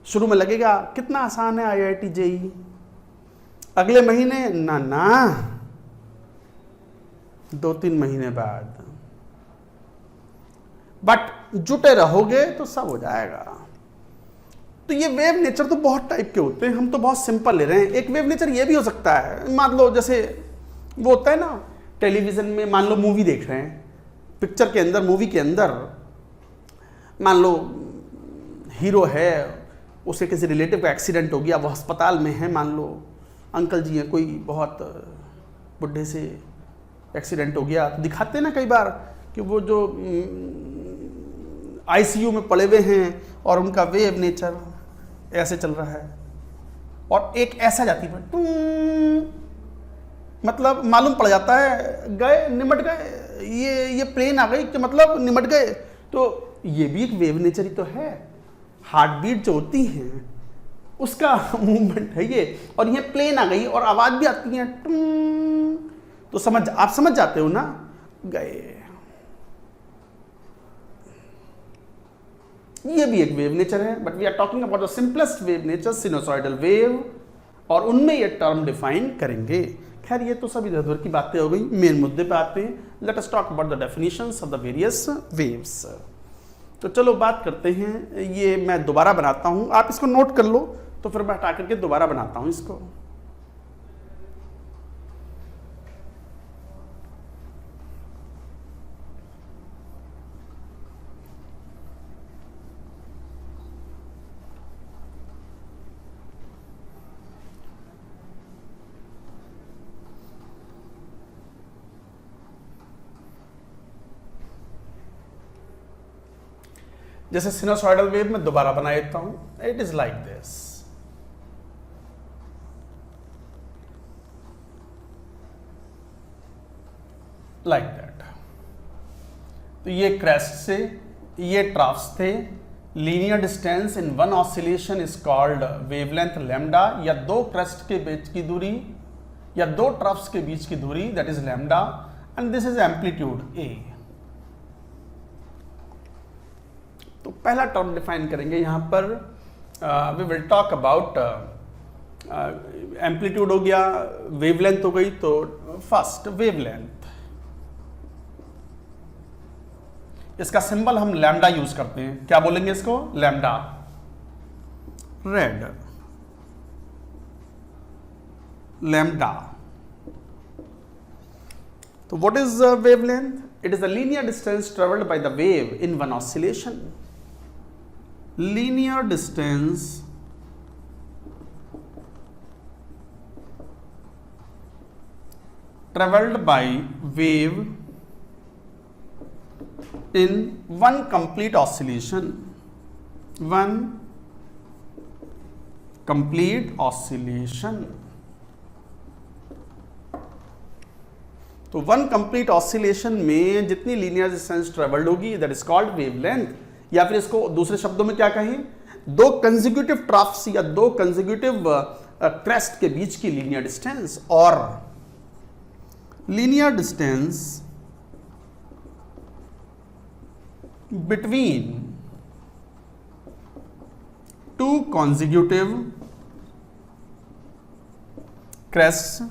शुरू में लगेगा कितना आसान है IIT JEE, अगले महीने ना 2-3 महीने बाद, बट जुटे रहोगे तो सब हो जाएगा। तो ये वेव नेचर तो बहुत टाइप के होते हैं, हम तो बहुत सिंपल ले रहे हैं। एक वेव नेचर ये भी हो सकता है, मान लो जैसे वो होता है ना टेलीविजन में, मान लो मूवी देख रहे हैं, पिक्चर के अंदर, मूवी के अंदर मान लो हीरो है, उसे किसी रिलेटिव का एक्सीडेंट हो गया, वो अस्पताल में है, मान लो अंकल जी हैं, कोई बहुत बुढ़े से एक्सीडेंट हो गया। तो दिखाते हैं ना कई बार कि वो जो ICU में पड़े हुए हैं और उनका वेव नेचर ऐसे चल रहा है, और एक ऐसा जाती है, मतलब मालूम पड़ जाता है गए, निमट गए, ये प्लेन आ गई, कि मतलब निमट गए। तो ये भी एक वेव नेचर ही तो है। हार्ट बीट जो होती है उसका मूवमेंट है ये, और ये प्लेन आ गई और आवाज भी आती है, तो आप समझ जाते हो ना, गए। ये भी एक वेव नेचर है, but we are talking about the simplest wave nature, sinusoidal wave, और उनमें ये टर्म डिफाइन करेंगे। खैर ये तो सब इधर उधर की बातें हो गई, मेन मुद्दे पे आते हैं। Let us talk about the definitions of the various waves. तो चलो बात करते हैं, ये मैं दोबारा बनाता हूं, आप इसको नोट कर लो, तो फिर मैं हटा करके दोबारा बनाता हूं इसको। जैसे सिनुसॉइडल वेव में दोबारा बना देता हूं, it is like this, like that. तो ये क्रेस्ट से ये ट्राफ्स थे, linear distance in one oscillation is called wavelength lambda, या दो क्रेस्ट के बीच की दूरी या दो ट्राफ्स के बीच की दूरी, that is lambda, and this is amplitude A. तो पहला टर्म डिफाइन करेंगे यहां पर, we will talk about amplitude हो गया, वेवलेंथ हो गई, तो फर्स्ट वेवलेंथ, इसका सिंबल हम लैम्डा यूज करते हैं, क्या बोलेंगे इसको, लैम्डा। Red lambda. तो what is wavelength? It is the linear distance travelled by the wave in one oscillation. linear distance traveled by wave in one complete oscillation, one complete oscillation। तो one complete oscillation में जितनी linear distance travelled होगी, that is called wavelength, या फिर इसको दूसरे शब्दों में क्या कहें, दो कंसेक्यूटिव ट्राफ्स या दो कंसेक्यूटिव क्रेस्ट के बीच की लीनियर डिस्टेंस, और linear distance between two consecutive crests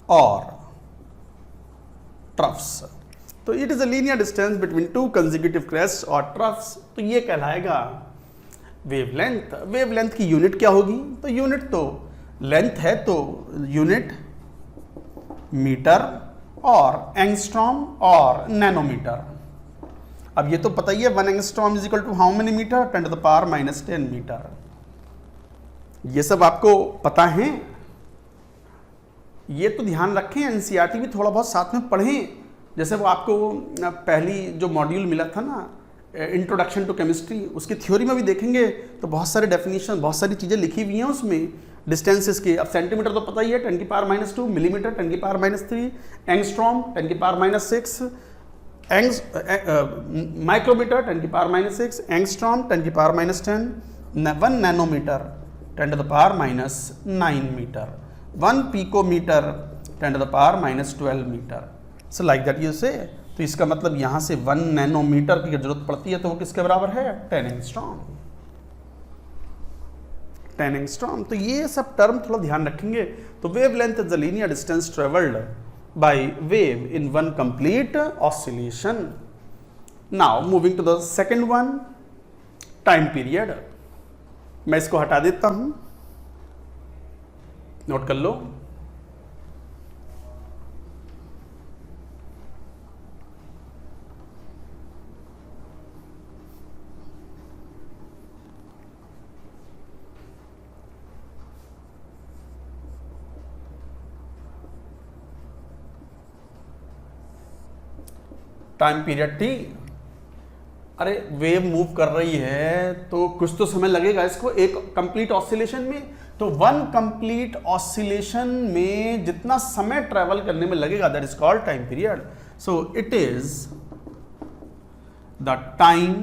और troughs। तो it is a linear distance between two consecutive crests और ट्रफ्स, तो ये कहलाएगा वेवलेंथ। वेवलेंथ की यूनिट क्या होगी? तो यूनिट तो लेंथ है, तो यूनिट मीटर और एंगस्ट्रॉम और नैनोमीटर। अब ये तो पता ही है, 1 angstrom is equal to how many metre, 10 to the power -10 metre. ये सब आपको पता है, ये तो ध्यान रखें, एनसीईआरटी भी थोड़ा बहुत साथ में पढ़ें। जैसे वो आपको पहली जो मॉड्यूल मिला था ना, इंट्रोडक्शन टू केमिस्ट्री, उसकी थ्योरी में भी देखेंगे तो बहुत सारे डेफिनेशन, बहुत सारी चीज़ें लिखी हुई हैं उसमें डिस्टेंसेस के। अब सेंटीमीटर तो पता ही है, 10 की पावर -2, मिलीमीटर 10 की पावर -3, एंगस्ट्रॉम 10 की पावर -6, माइक्रोमीटर 10 की पावर -6, एंगस्ट्रॉम 10 की power -10, 1 nanometre 10 to the power -9 metre, 1 picometre 10 to the power -12 metre. So like that you say. तो इसका मतलब यहां से 1 नैनोमीटर की जरूरत पड़ती है, तो वो किसके बराबर है? 10 एंगस्ट्रॉम। 10 एंगस्ट्रॉम। तो ये सब टर्म थोड़ा ध्यान रखेंगे। तो wavelength is the linear distance travelled by wave in one complete oscillation. Now moving to the second one, time period. मैं इसको हटा देता हूं, नोट कर लो। टाइम पीरियड टी, अरे वेव मूव कर रही है तो कुछ तो समय लगेगा इसको एक कंप्लीट ऑसिलेशन में। तो वन कंप्लीट ऑसिलेशन में जितना समय ट्रेवल करने में लगेगा, that is called time period. So it is the time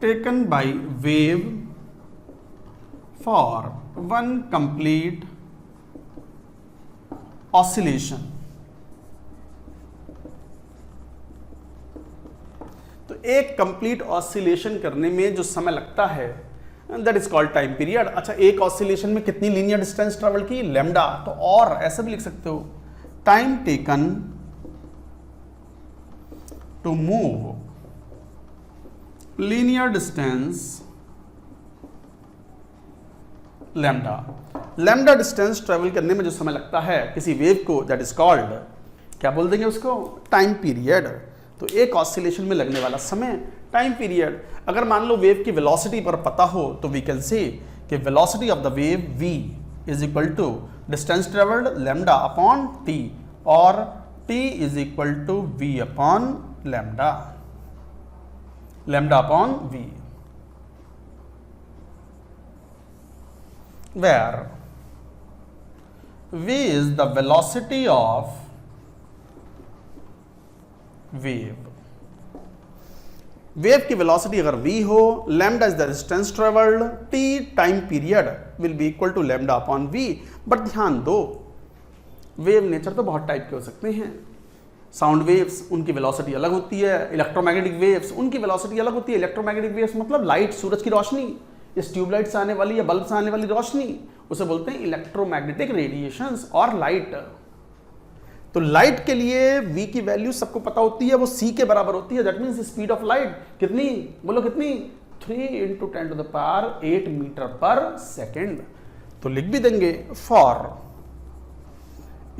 taken by wave for one complete oscillation एक कंप्लीट ऑसिलेशन करने में जो समय लगता है that is called time period. अच्छा, एक ऑसिलेशन में कितनी लीनियर डिस्टेंस ट्रेवल की, लैम्डा। तो और ऐसा भी लिख सकते हो, time taken to move linear distance lambda. Lambda distance travel करने में जो समय लगता है किसी वेव को, दैट इज कॉल्ड, क्या बोल देंगे उसको, टाइम पीरियड। तो एक ऑसिलेशन में लगने वाला समय टाइम पीरियड। अगर मान लो वेव की वेलोसिटी पर पता हो तो वी कैन से कि velocity of the wave v is equal to distance travelled lambda upon t, और t is equal to v upon lambda, lambda upon v, where v is the velocity of wave। Wave की velocity अगर v हो, lambda is the distance travelled, t time period will be equal to lambda upon v। But ध्यान दो, wave nature तो बहुत type के हो सकते हैं। साउंड वेव्स, उनकी वेलोसिटी अलग होती है। इलेक्ट्रोमैग्नेटिक वेव्स, उनकी वेलोसिटी अलग होती है। इलेक्ट्रोमैग्नेटिक वेव्स मतलब लाइट, सूरज की रोशनी, इस ट्यूबलाइट से आने वाली या बल्ब से आने वाली रोशनी, उसे बोलते हैं इलेक्ट्रोमैग्नेटिक रेडिएशंस और लाइट। तो लाइट के लिए v की वैल्यू सबको पता होती है, वो c के बराबर होती है। That means speed of light कितनी, बोलो कितनी, 3 × 10⁸ मीटर पर सेकेंड। तो लिख भी देंगे for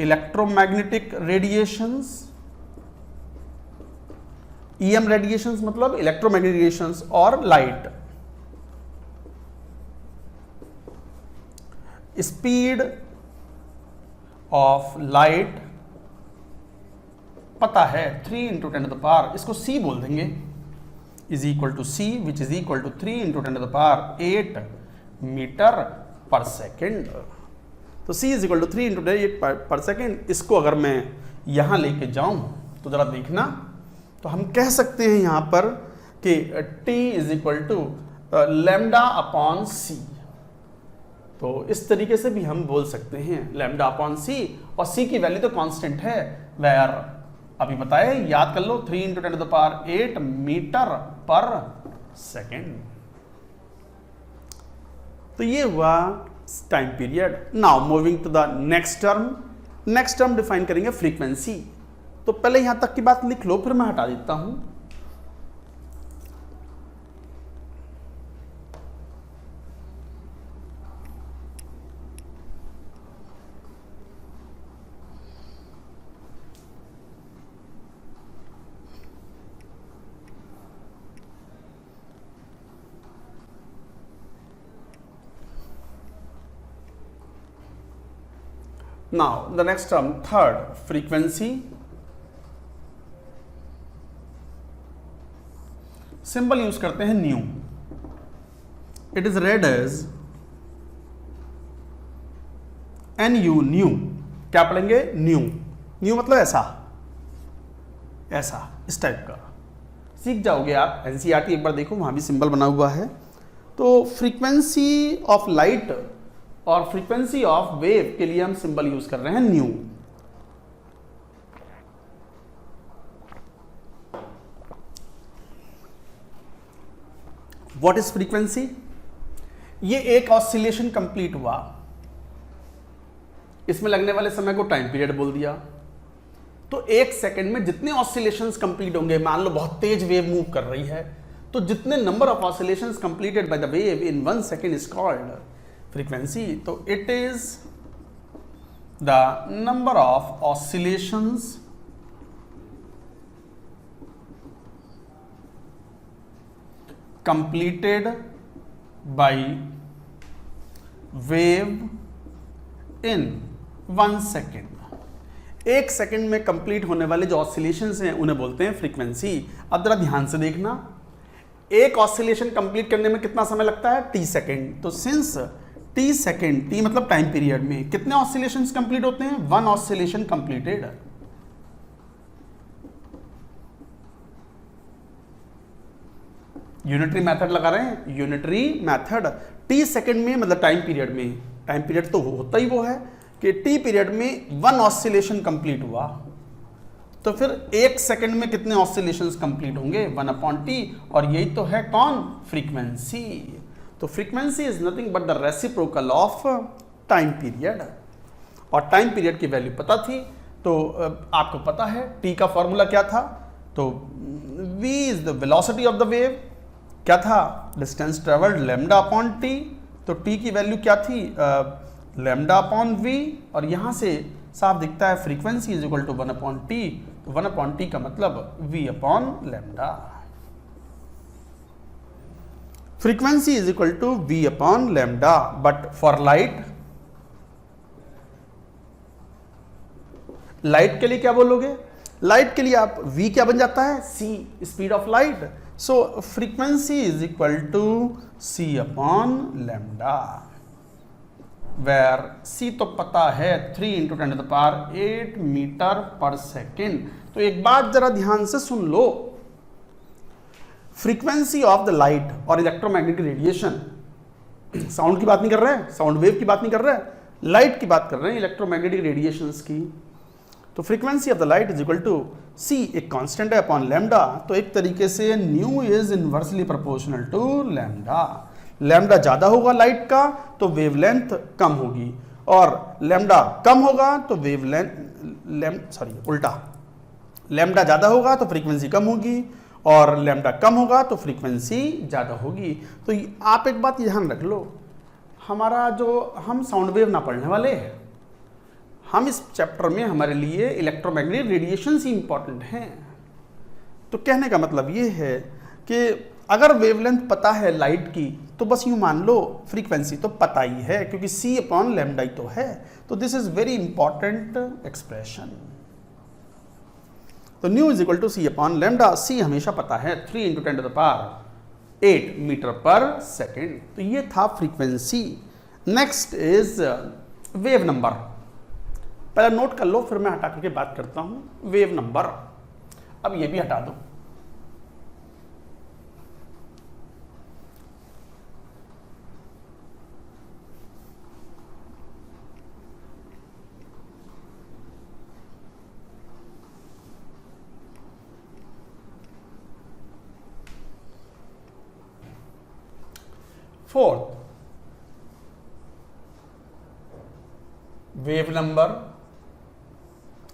electromagnetic radiations, EM radiations मतलब इलेक्ट्रोमैग्नेटिक रेडिएशंस, और लाइट, स्पीड ऑफ लाइट पता है 3 × 10⁻, इसको c बोल देंगे, is equal to c which is equal to 3 × 10⁸ metre per second. तो c इज इक्वल टू 3 × 10⁸ पर सेकेंड। इसको अगर मैं यहां लेके जाऊं तो जरा देखना, तो हम कह सकते हैं यहां पर कि t is equal to lambda upon c। तो इस तरीके से भी हम बोल सकते हैं लैम्डा अपॉन c, और c की वैल्यू तो कांस्टेंट है, वेयर अभी बताए, याद कर लो, 3 × 10⁸ मीटर पर सेकेंड। तो ये हुआ time period. Now moving to the next term. Next term define करेंगे फ्रीक्वेंसी। तो पहले यहां तक की बात लिख लो, फिर मैं हटा देता हूं। Now the next term, third, frequency। Symbol use करते हैं nu. It is read as NU, nu. क्या पढ़ेंगे, न्यू। न्यू मतलब ऐसा, ऐसा, इस टाइप का। सीख जाओगे आप, NCERT एक बार देखो, वहां भी सिंबल बना हुआ है। तो फ्रीक्वेंसी ऑफ लाइट और फ्रीक्वेंसी ऑफ वेव के लिए हम सिंबल यूज कर रहे हैं न्यू। What is frequency? ये एक ऑसिलेशन कंप्लीट हुआ, इसमें लगने वाले समय को टाइम पीरियड बोल दिया। तो एक सेकंड में जितने ऑसिलेशंस कंप्लीट होंगे, मान लो बहुत तेज वेव मूव कर रही है, तो जितने number of oscillations completed by the wave in 1 second is called frequency. तो it is the number of oscillations completed by wave in 1 second। एक सेकंड में कंप्लीट होने वाले जो ऑसिलेशंस हैं उन्हें बोलते हैं फ्रीक्वेंसी। अब जरा ध्यान से देखना, एक ऑसिलेशन कंप्लीट करने में कितना समय लगता है, t सेकंड। तो सिंस t सेकंड, t मतलब टाइम पीरियड में कितने ऑसिलेशंस कंप्लीट होते हैं, 1 ऑसिलेशन कंप्लीटेड। यूनिटरी मेथड लगा रहे हैं, यूनिटरी मेथड। t सेकंड में मतलब टाइम पीरियड में, टाइम पीरियड तो होता ही वो है कि t पीरियड में 1 ऑसिलेशन कंप्लीट हुआ। तो फिर 1 सेकंड में कितने ऑसिलेशंस कंप्लीट होंगे? 1/t, और यही तो है कौन? फ्रीक्वेंसी। तो frequency is nothing but the reciprocal of time period, और टाइम पीरियड की वैल्यू पता थी, तो आपको पता है t का फॉर्मूला क्या था? तो v is the velocity of the wave, क्या था? Distance travelled lambda upon t, तो t की वैल्यू क्या थी? लैम्डा अपॉन v, और यहां से साफ दिखता है frequency is equal to 1/t, तो 1/t का मतलब v upon lambda. Frequency is equal to v upon lambda, but for light के लिए क्या बोलोगे? लाइट के लिए आप v क्या बन जाता है? c, speed of light. So frequency is equal to c upon lambda, where c तो पता है 3 × 10⁸ मीटर पर सेकेंड। तो एक बात जरा ध्यान से सुन लो, फ्रीक्वेंसी ऑफ द लाइट और इलेक्ट्रोमैग्नेटिक रेडिएशन, साउंड की बात नहीं कर रहे हैं, साउंड वेव की बात नहीं कर रहे हैं, लाइट की बात कर रहे हैं, इलेक्ट्रोमैग्नेटिक रेडिएशंस की। तो frequency of the light is equal to c, एक कांस्टेंट है, अपॉन लैम्डा। तो एक तरीके से nu is inversely proportional to lambda. Lambda ज्यादा होगा लाइट का तो वेवलेंथ कम होगी, और लैम्डा कम होगा तो उल्टा, लैम्डा ज्यादा होगा तो फ्रीक्वेंसी कम होगी, और लैम्डा कम होगा तो फ्रीक्वेंसी ज्यादा होगी। तो आप एक बात ध्यान रख लो, हमारा जो हम साउंड वेव ना पढ़ने वाले हैं, हम इस चैप्टर में हमारे लिए इलेक्ट्रोमैग्नेटिक रेडिएशन ही इंपॉर्टेंट हैं। तो कहने का मतलब ये है कि अगर वेवलेंथ पता है लाइट की तो बस यूं मान लो फ्रीक्वेंसी तो पता ही है, क्योंकि c अपॉन लैम्डा ही तो है। तो this is very important expression. तो nu is equal to c upon lambda, c हमेशा पता है 3 × 10⁸ मीटर पर सेकेंड। तो ये था frequency. Next is wave number. पहले नोट कर लो, फिर मैं हटा करके बात करता हूं। वेव नंबर, अब ये भी हटा दो। फोर्थ, वेव नंबर,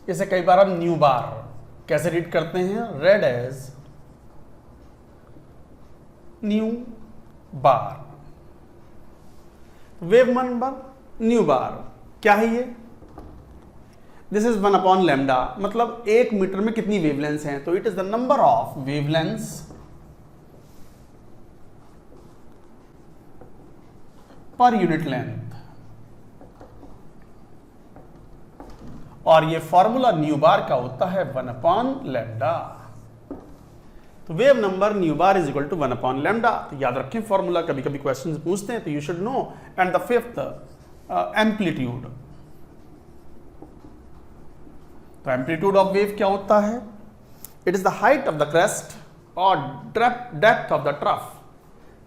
इसे कई बार हम न्यू बार कैसे रीड करते हैं? रेड एज न्यू बार। वेव नंबर न्यू बार क्या है ये? दिस इज 1 अपॉन लैम्डा, मतलब 1 मीटर में कितनी वेवलेंथ हैं, तो it is the number of wavelengths per unit length, और ये फॉर्मूला न्यू बार का होता है 1 अपॉन लैम्डा। तो wave number nu bar is equal to 1 upon lambda. तो याद रखें फॉर्मूला, कभी कभी क्वेश्चन पूछते हैं तो you should know. And the fifth, amplitude. तो एम्पलीट्यूड ऑफ वेव क्या होता है? It is the height of the crest और डेप्थ ऑफ द ट्रफ।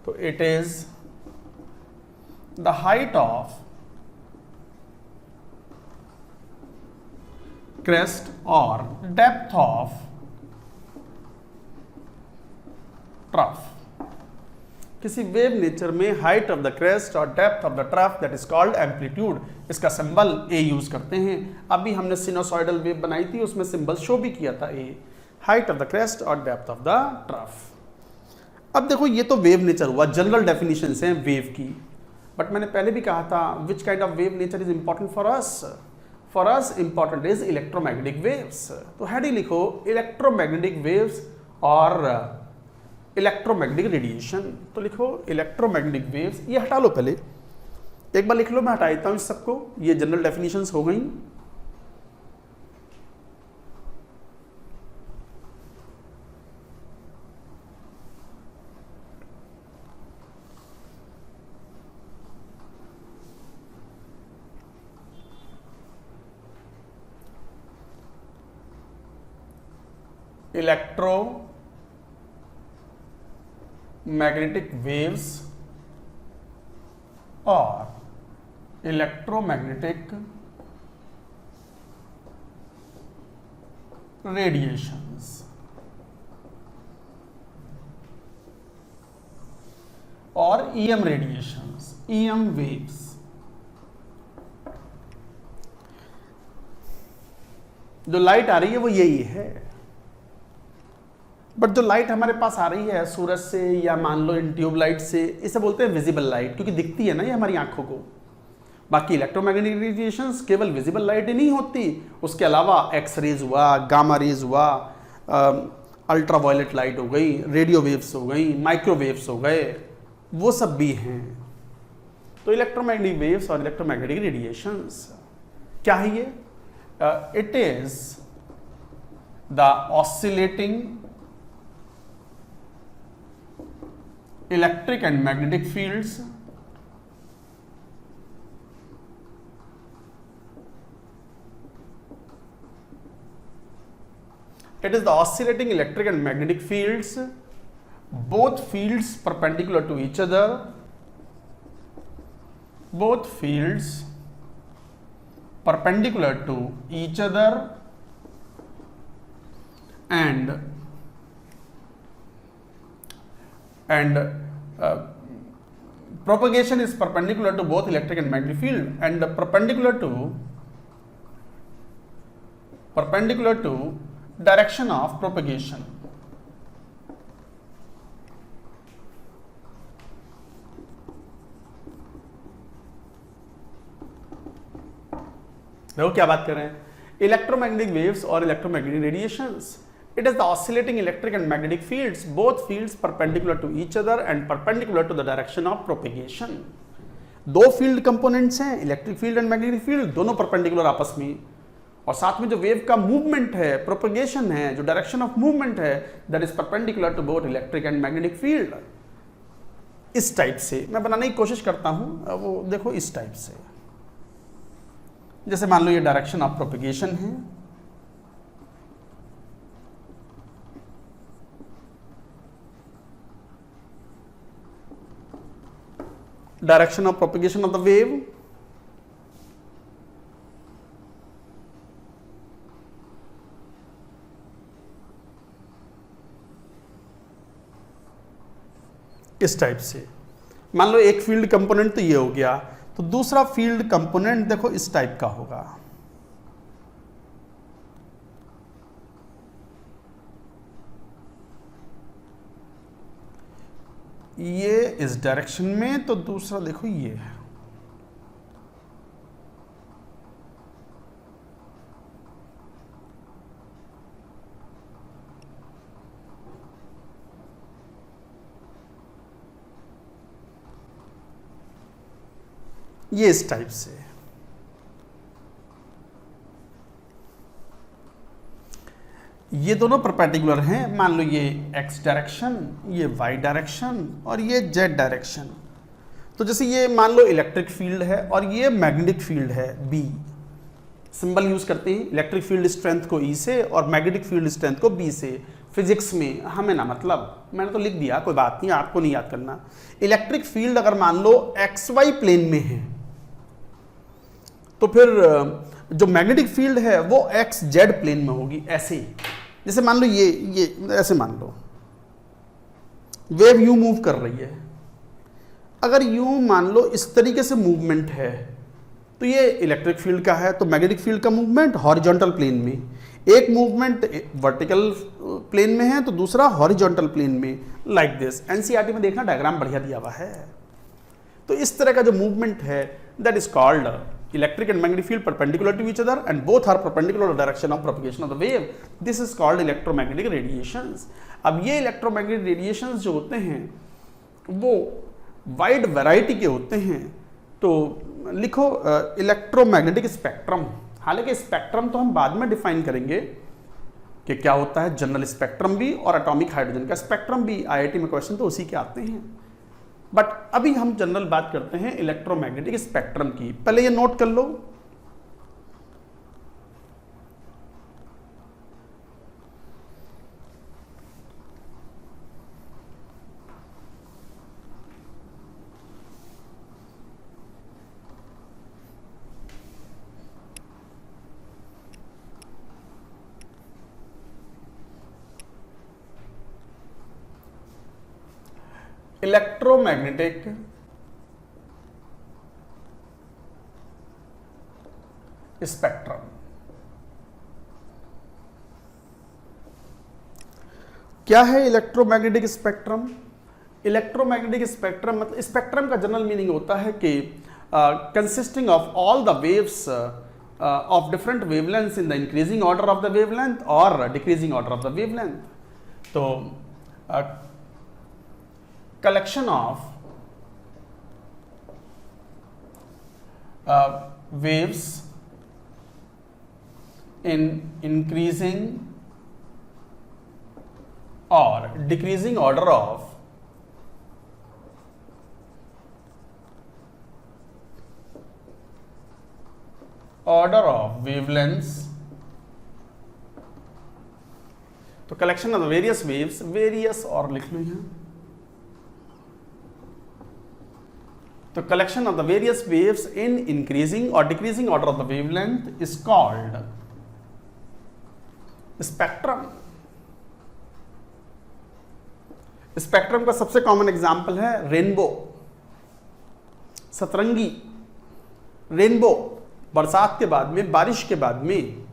तो it is the height of crest और depth of trough। किसी वेव नेचर में height of the crest और depth of the trough that is called amplitude. इसका symbol ए use करते हैं। अभी हमने सिनोसॉइडल वेव बनाई थी, उसमें सिंबल शो भी किया था ए, हाइट ऑफ द क्रेस्ट और डेप्थ ऑफ द ट्रफ। अब देखो ये तो वेव नेचर हुआ, जनरल डेफिनेशन हैं वेव की, बट मैंने पहले भी कहा था which kind of wave nature is important for us. For us important is electromagnetic waves. तो हेडिंग लिखो इलेक्ट्रोमैग्नेटिक वेव्स और इलेक्ट्रोमैग्नेटिक रेडिएशन। तो लिखो इलेक्ट्रोमैग्नेटिक वेव्स, ये हटा लो पहले, एक बार लिख लो, मैं हटा देता हूं इस सबको, ये जनरल डेफिनेशंस हो गई। इलेक्ट्रोमैग्नेटिक वेव्स और इलेक्ट्रोमैग्नेटिक रेडिएशंस और ईएम रेडिएशंस, ईएम वेव्स। जो लाइट आ रही है वो यही है, बट जो लाइट हमारे पास आ रही है सूरज से या मान लो इन ट्यूब लाइट से, इसे बोलते हैं विजिबल लाइट, क्योंकि दिखती है ना ये हमारी आंखों को। बाकी इलेक्ट्रोमैग्नेटिक रेडिएशंस केवल विजिबल लाइट ही नहीं होती, उसके अलावा एक्स रेज हुआ, गामा रेज हुआ, अल्ट्रावायलेट लाइट हो गई, रेडियो वेव्स हो गई, माइक्रोवेव्स हो गए, वो सब भी हैं। तो इलेक्ट्रोमैग्नेटिक वेव्स और इलेक्ट्रोमैग्नेटिक रेडिएशंस क्या है ये? It is the oscillating electric and magnetic fields it is the oscillating electric and magnetic fields, both fields perpendicular to each other, both fields perpendicular to each other and propagation is perpendicular to both electric and magnetic field and perpendicular to direction of propagation. देखो क्या बात कर रहे हैं, electromagnetic waves और electromagnetic radiations. It is the oscillating electric and magnetic fields, both fields perpendicular to each other and perpendicular to the direction of propagation. दो field components हैं, electric field and magnetic field, दोनों perpendicular आपस में, और साथ में जो wave का मूवमेंट है, प्रोपगेशन है, जो डायरेक्शन ऑफ मूवमेंट है, that is perpendicular to both electric and magnetic field. इस टाइप से मैं बनाने की कोशिश करता हूं, वो देखो इस टाइप से, जैसे मान लो ये डायरेक्शन ऑफ प्रोपगेशन है, direction of propagation of the wave, इस टाइप से। मान लो एक फील्ड कंपोनेंट तो ये हो गया, तो दूसरा फील्ड कंपोनेंट देखो इस टाइप का होगा, ये इस डायरेक्शन में, तो दूसरा देखो ये है, ये इस टाइप से। ये दोनों परपेंडिकुलर हैं, मान लो ये x डायरेक्शन, ये y डायरेक्शन और ये z डायरेक्शन। तो जैसे ये मान लो इलेक्ट्रिक फील्ड है और ये मैग्नेटिक फील्ड है B, सिंबल यूज करते हैं इलेक्ट्रिक फील्ड स्ट्रेंथ को E से और मैग्नेटिक फील्ड स्ट्रेंथ को B से। फिजिक्स में हमें ना मतलब, मैंने तो लिख दिया, कोई बात नहीं, आपको नहीं याद करना। इलेक्ट्रिक फील्ड अगर मान लो XY प्लेन में है, तो फिर जो मैग्नेटिक फील्ड है वो XZ प्लेन में होगी, ऐसे ही। जैसे मान लो ये ऐसे मान लो वेव यूं मूव कर रही है, अगर यूं मान लो इस तरीके से मूवमेंट है, तो ये इलेक्ट्रिक फील्ड का है, तो मैग्नेटिक फील्ड का मूवमेंट हॉरिजॉन्टल प्लेन में, एक मूवमेंट वर्टिकल प्लेन में है तो दूसरा हॉरिजॉन्टल प्लेन में, लाइक दिस। एनसीईआरटी में देखना, डायग्राम बढ़िया दिया हुआ है। तो इस तरह का जो मूवमेंट है that is called electric and magnetic field perpendicular to each other and both are perpendicular to the direction of propagation of the wave. This is called electromagnetic radiations. अब ये electromagnetic radiations जो होते हैं वो wide variety के होते हैं। तो लिखो इलेक्ट्रोमैग्नेटिक स्पेक्ट्रम। हालांकि स्पेक्ट्रम तो हम बाद में डिफाइन करेंगे कि क्या होता है, जनरल स्पेक्ट्रम भी और एटॉमिक हाइड्रोजन का स्पेक्ट्रम भी। आईआईटी में क्वेश्चन तो उसी के आते हैं, बट अभी हम जनरल बात करते हैं इलेक्ट्रोमैग्नेटिक स्पेक्ट्रम की। पहले ये नोट कर लो, इलेक्ट्रोमैग्नेटिक स्पेक्ट्रम। क्या है इलेक्ट्रोमैग्नेटिक स्पेक्ट्रम? इलेक्ट्रोमैग्नेटिक स्पेक्ट्रम मतलब स्पेक्ट्रम का जनरल मीनिंग होता है कि consisting of all the waves of different wavelengths in the increasing order of the wavelength or decreasing order of the wavelength. So collection of waves in increasing or decreasing order of wavelengths, तो collection of the various waves, various और लिख लो यहाँ, तो collection of the various waves in increasing और decreasing order of the wavelength is called spectrum. Spectrum का सबसे common example है रेनबो, सतरंगी। रेनबो बरसात के बाद में, बारिश के बाद में,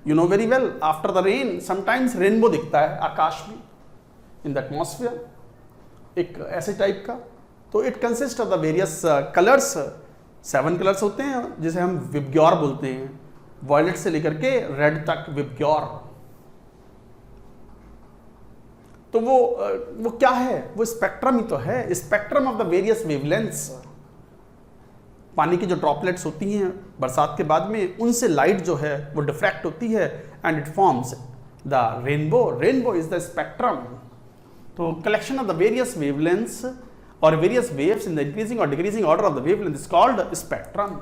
you know very well, after the rain sometimes rainbow दिखता है आकाश में, इन द एटमॉस्फेयर, एक ऐसे टाइप का। तो it consist of the various colours, 7 colours होते हैं जिसे हम विबग्योर बोलते हैं, वॉयलेट से लेकर के रेड तक विबग्योर। तो वो क्या है? वो स्पेक्ट्रम ही तो है, spectrum of the various wavelengths. पानी की जो ड्रॉपलेट्स होती हैं बरसात के बाद में, उनसे लाइट जो है वो डिफ्रैक्ट होती है and it forms the rainbow. Rainbow is the spectrum. तो collection of the various wavelengths और various waves in the increasing और decreasing order of the wavelength is called spectrum.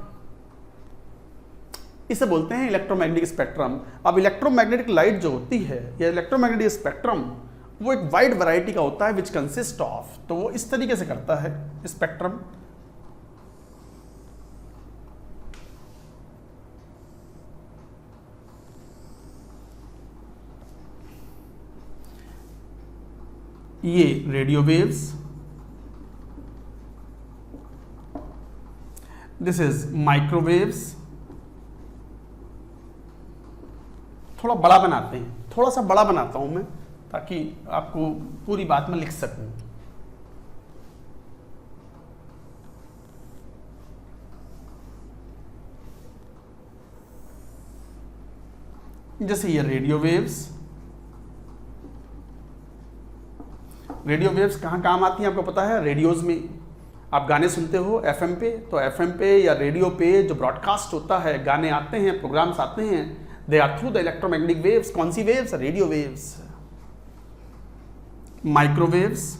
इसे बोलते हैं इलेक्ट्रोमैग्नेटिक स्पेक्ट्रम। अब इलेक्ट्रोमैग्नेटिक लाइट जो होती है या इलेक्ट्रोमैग्नेटिक स्पेक्ट्रम, वो एक वाइड वैरायटी का होता है विच कंसिस्ट ऑफ, तो वो इस तरीके से करता है स्पेक्ट्रम। ये radio waves, this is microwaves. थोड़ा बड़ा बनाते हैं, थोड़ा सा बड़ा बनाता हूं मैं ताकि आपको पूरी बात में लिख सकूं। जैसे ये रेडियो वेव्स, रेडियो वेव्स कहाँ काम आती हैं आपको पता है? रेडियोज में आप गाने सुनते हो एफएम पे, तो एफएम पे या रेडियो पे जो ब्रॉडकास्ट होता है, गाने आते हैं, प्रोग्राम्स आते हैं, they are through the electromagnetic waves. कौन सी waves? Radio waves. Microwaves,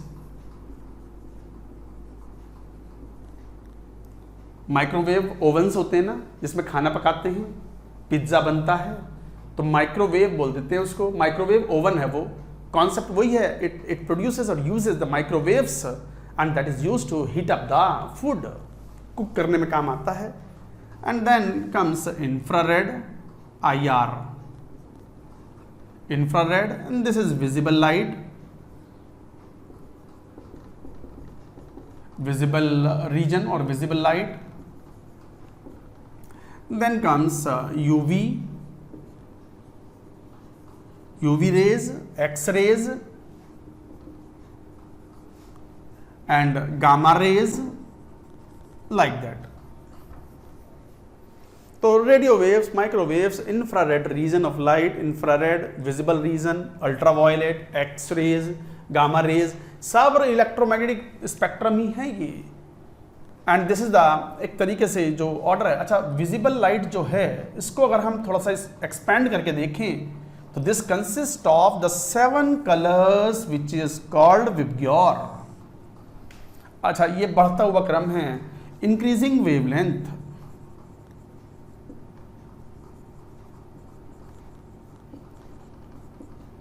microwave ovens होते हैं ना जिसमें खाना पकाते हैं, पिज्जा बनता है, तो माइक्रोवेव बोल देते हैं उसको। माइक्रोवेव ओवन है वो, कॉन्सेप्ट वही है। इट प्रोड्यूसेस और uses the microwaves and that is used to heat up the food, cook करने में काम आता है। And then comes infrared, IR, infrared, and this is visible light, visible region or visible light. Then comes UV rays, X-rays and gamma rays, like that. तो radio waves, microwaves, infrared region of light, infrared, visible region, ultraviolet, x rays, gamma rays, सब electromagnetic spectrum ही है ये। And this is the एक तरीके से जो order है। अच्छा, विजिबल लाइट जो है इसको अगर हम थोड़ा सा एक्सपैंड करके देखें तो this consist of the 7 colours which is called VIBGYOR. अच्छा, ये बढ़ता हुआ क्रम है, इंक्रीजिंग वेवलेंथ,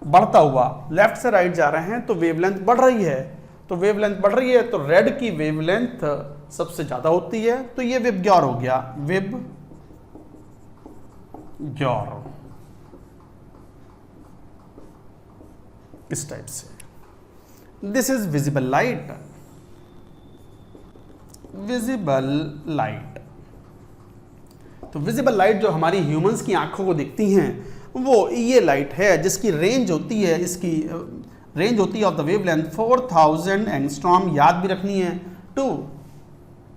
बढ़ता हुआ, लेफ्ट से राइट जा रहे हैं तो वेवलेंथ बढ़ रही है, तो वेवलेंथ बढ़ रही है तो रेड की वेवलेंथ सबसे ज्यादा होती है, तो ये विबग्योर हो गया, विबग्योर, इस टाइप से। This is visible light, visible light. तो विजिबल लाइट जो हमारी ह्यूमंस की आंखों को दिखती हैं वो ये लाइट है जिसकी रेंज होती है, इसकी रेंज होती है ऑफ द वेवलेंथ 4000 एंगस्ट्रॉम, याद भी रखनी है, टू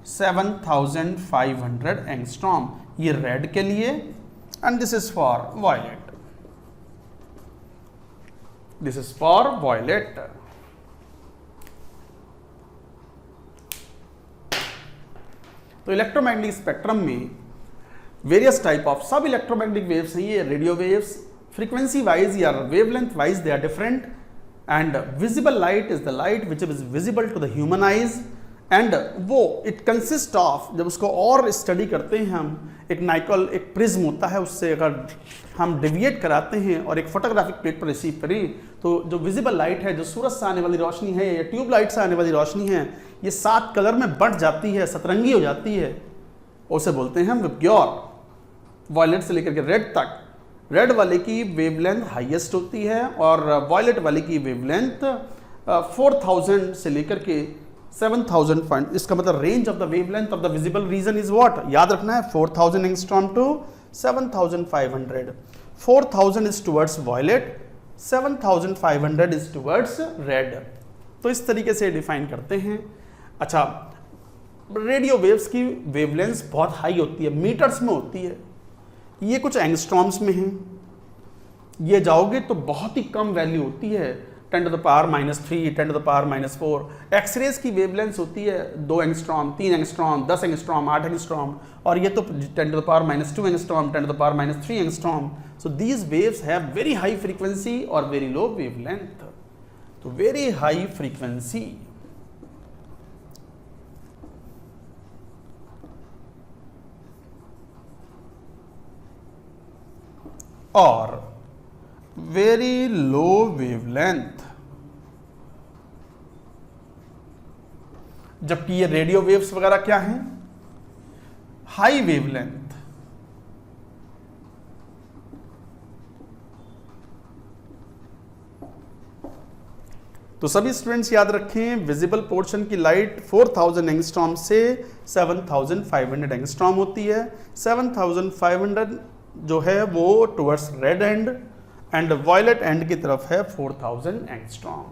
7500 एंगस्ट्रॉम, ये रेड के लिए, and this is for violet, this is for violet. तो इलेक्ट्रोमैग्नेटिक स्पेक्ट्रम में वेरियस टाइप ऑफ सब इलेक्ट्रोमैग्नेटिक वेव्स हैं, ये रेडियो वेव्स, फ्रीक्वेंसी वाइज या wavelength wise they are different, and visible light is the light which is visible to the human eyes, and वो it consist of, जब उसको और study करते हैं हम, एक नाइकल एक प्रिज्म होता है, उससे अगर हम डिविएट कराते हैं और एक फोटोग्राफिक प्लेट पर रिसीव करें तो जो विजिबल लाइट है, जो सूरज से आने वाली रोशनी है या ट्यूब लाइट से आने वाली रोशनी है, ये 7 कलर में बंट जाती है, सतरंगी हो जाती है, उसे बोलते हैं हम विबग्योर। वॉयलेट से लेकर के रेड तक, रेड वाले की वेवलेंथ हाईएस्ट होती है और वॉयलेट वाले की वेवलेंथ 4000 से लेकर के 7000, इसका मतलब range of the wavelength of the visible region is what, याद रखना है 4000 angstrom to 7500। 4000 is towards violet, 7500 is towards red. तो इस तरीके से डिफाइन करते हैं। अच्छा, रेडियो वेव्स की वेवलेंथ बहुत हाई होती है, मीटर्स में होती है, ये कुछ एंगस्ट्रॉम्स में है, ये जाओगे तो बहुत ही कम वैल्यू होती है, 10 to the power -3, 10 to the power -4। X-rays की वेवलेंथ होती है 2 एंगस्ट्रॉम, 3 एंगस्ट्रॉम, 10 एंगस्ट्रॉम, 8 एंगस्ट्रॉम, और ये तो 10 to the power -2 angstrom, 10 to the power -3 angstrom. So these waves have very high frequency और वेरी लो वेवलेंथ। तो वेरी हाई फ्रीक्वेंसी और very low wavelength, जबकि ये रेडियो वेव्स वगैरह क्या हैं, हाई वेवलेंथ। तो सभी स्टूडेंट्स याद रखें, विजिबल पोर्शन की लाइट 4000 एंगस्ट्रॉम से 7500 एंगस्ट्रॉम होती है। 7500 जो है वो towards red end violet end की तरफ है 4000 एंगस्ट्रॉम।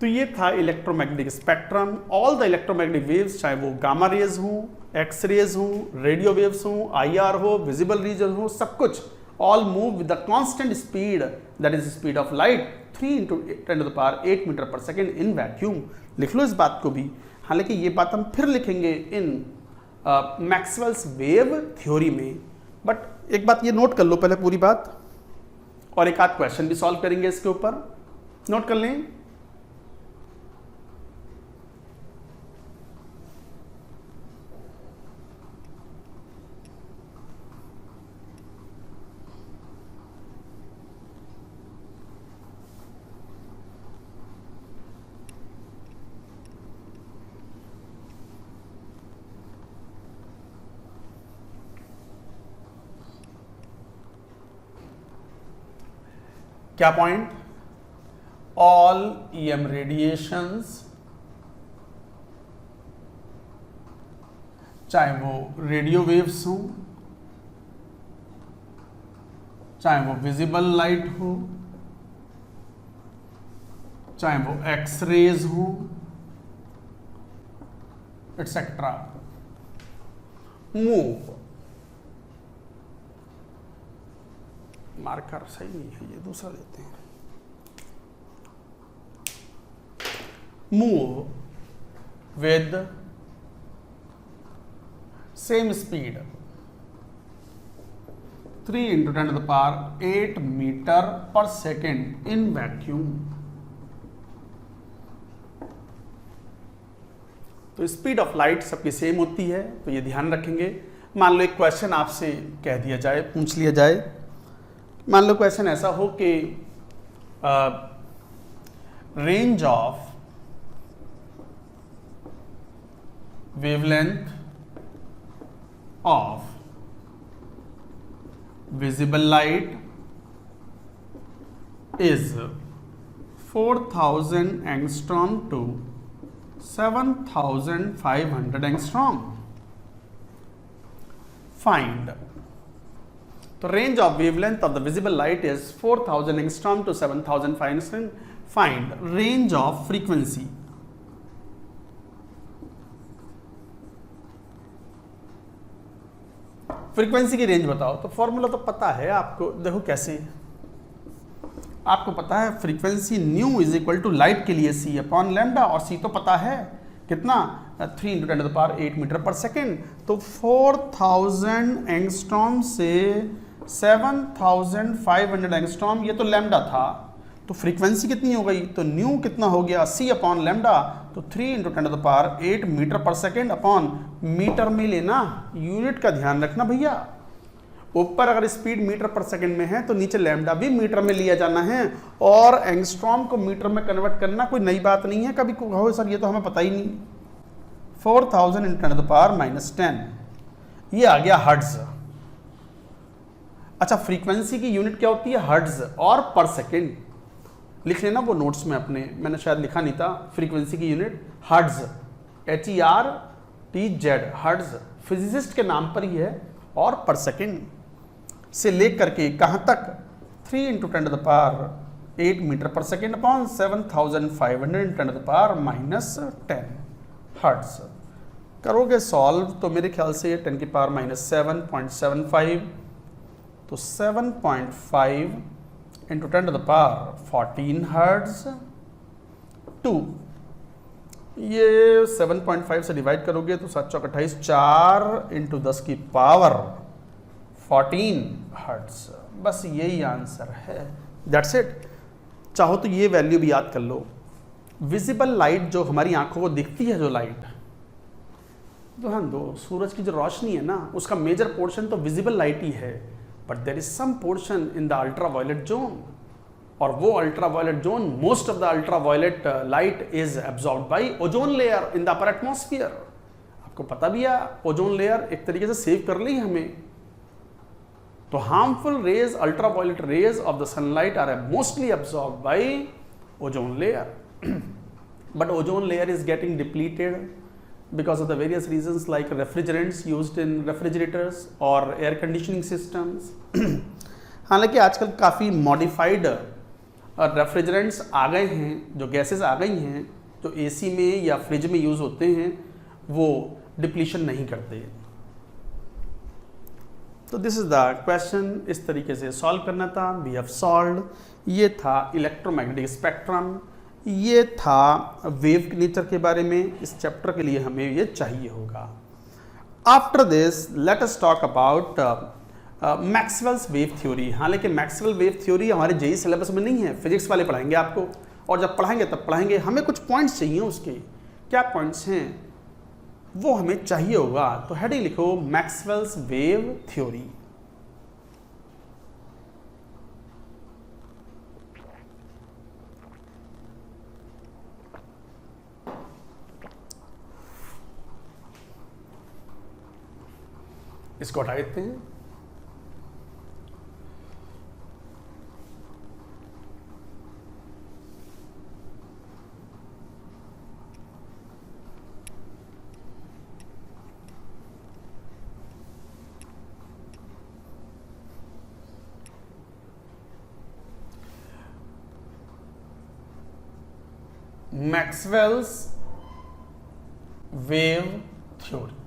तो ये था electromagnetic spectrum. All the electromagnetic waves, चाहे वो गामा रेज हो, एक्स रेज हो, रेडियो वेव्स हो, आईआर हो, विजिबल रीजन हो, सब कुछ all move with the constant speed, that is speed of light 3 × 10⁸ metre per second in vacuum. लिख लो इस बात को भी, हालांकि ये बात हम फिर लिखेंगे इन मैक्सवेल्स वेव थ्योरी में, बट एक बात ये नोट कर लो पहले पूरी बात, और एक आध क्वेश्चन भी सॉल्व करेंगे इसके ऊपर, नोट कर लें। क्या पॉइंट, ऑल EM रेडिएशंस, चाहे वो रेडियो वेव्स हो, चाहे वो विजिबल लाइट हो, चाहे वो एक्स रेज हो, एटसेट्रा, मूव, मार्कर सही नहीं है, ये दूसरा देते हैं, move with same speed 3 × 10⁸ metre per second in vacuum. तो स्पीड ऑफ लाइट सबकी सेम होती है, तो ये ध्यान रखेंगे। मान लो एक क्वेश्चन आपसे कह दिया जाए, पूछ लिया जाए, मान लो क्वेश्चन ऐसा हो कि range of wavelength of visible light is 4000 angstrom to 7500 angstrom. Find, तो range of wavelength of the visible light is 4000 angstrom to 7500। Find range of frequency. Frequency की रेंज बताओ। तो फॉर्मूला तो पता है आपको, देखो कैसे, आपको पता है frequency nu is equal to light के लिए c अपॉन लैम्डा, और c तो पता है कितना, 3 × 10⁸ मीटर पर सेकेंड। तो 4000 एंगस्ट्रॉम से 7500 एंगस्ट्रॉम, ये तो लैम्डा था, तो फ्रीक्वेंसी कितनी हो गई, तो न्यू कितना हो गया, c अपॉन लैम्डा, तो 3 × 10⁸ metre per second upon metre में लेना, यूनिट का ध्यान रखना भैया। ऊपर अगर स्पीड मीटर पर सेकंड में है तो नीचे लैम्डा भी मीटर में लिया जाना है, और एंगस्ट्रॉम को मीटर में कन्वर्ट करना कोई नई बात नहीं है। कभी कहो सर ये तो हमें पता ही नहीं। 4000 × 10⁻⁻10 ये आ गया हर्ट्ज। अच्छा, फ्रीक्वेंसी की यूनिट क्या होती है, हर्ट्ज और पर सेकेंड। लिख लेना वो नोट्स में अपने, मैंने शायद लिखा नहीं था। फ्रीक्वेंसी की unit hertz, HERTZ, hertz physicist के नाम पर ही है, और पर सेकेंड से लेकर के कहाँ तक, 3 × 10⁸ metre per second upon 7500 × 10⁻⁻10 hertz. करोगे सॉल्व तो मेरे ख्याल से 10⁻⁷ 7.75, तो 7.5 × 10⁻14 हर्ट्ज टू, ये 7.5 से डिवाइड करोगे तो 7 × 28, 4 × 10⁻14 हर्ट्ज। बस यही आंसर है, दैट्स इट। चाहो तो ये वैल्यू भी याद कर लो। विजिबल लाइट जो हमारी आंखों को दिखती है, जो लाइट, ध्यान दो, सूरज की जो रोशनी है ना, उसका मेजर पोर्शन तो विजिबल लाइट ही है, but there is some portion in the ultraviolet zone, और वो ultraviolet zone, most of the ultraviolet light is absorbed by ozone layer in the upper atmosphere. आपको पता भी है, ओजोन लेयर एक तरीके से सेव कर ली हमें। तो harmful rays, ultraviolet rays of the sunlight are mostly absorbed by ozone layer, but ozone layer is getting depleted because of the various reasons like refrigerants used in refrigerators or air conditioning systems। हालांकि आजकल काफ़ी modified refrigerants आ गए हैं, जो gases आ गई हैं, जो AC में या फ्रिज में यूज़ होते हैं, वो डिप्लीशन नहीं करते। तो दिस इज़ द क्वेश्चन, इस तरीके से सॉल्व करना था। We have solved. ये था इलेक्ट्रोमैग्नेटिक स्पेक्ट्रम, ये था वेव नेचर के बारे में। इस चैप्टर के लिए हमें ये चाहिए होगा। After this let us talk about Maxwell's wave theory. हाँ, लेकिन मैक्सवेल वेव थ्योरी हमारे जेईई सिलेबस में नहीं है, फिजिक्स वाले पढ़ाएंगे आपको, और जब पढ़ाएंगे तब पढ़ाएंगे। हमें कुछ पॉइंट्स चाहिए, उसके क्या पॉइंट्स हैं वो हमें चाहिए होगा। तो हेडिंग लिखो, मैक्सवेल्स वेव थ्योरी। इसको हटा देते हैं। Maxwell's wave theory.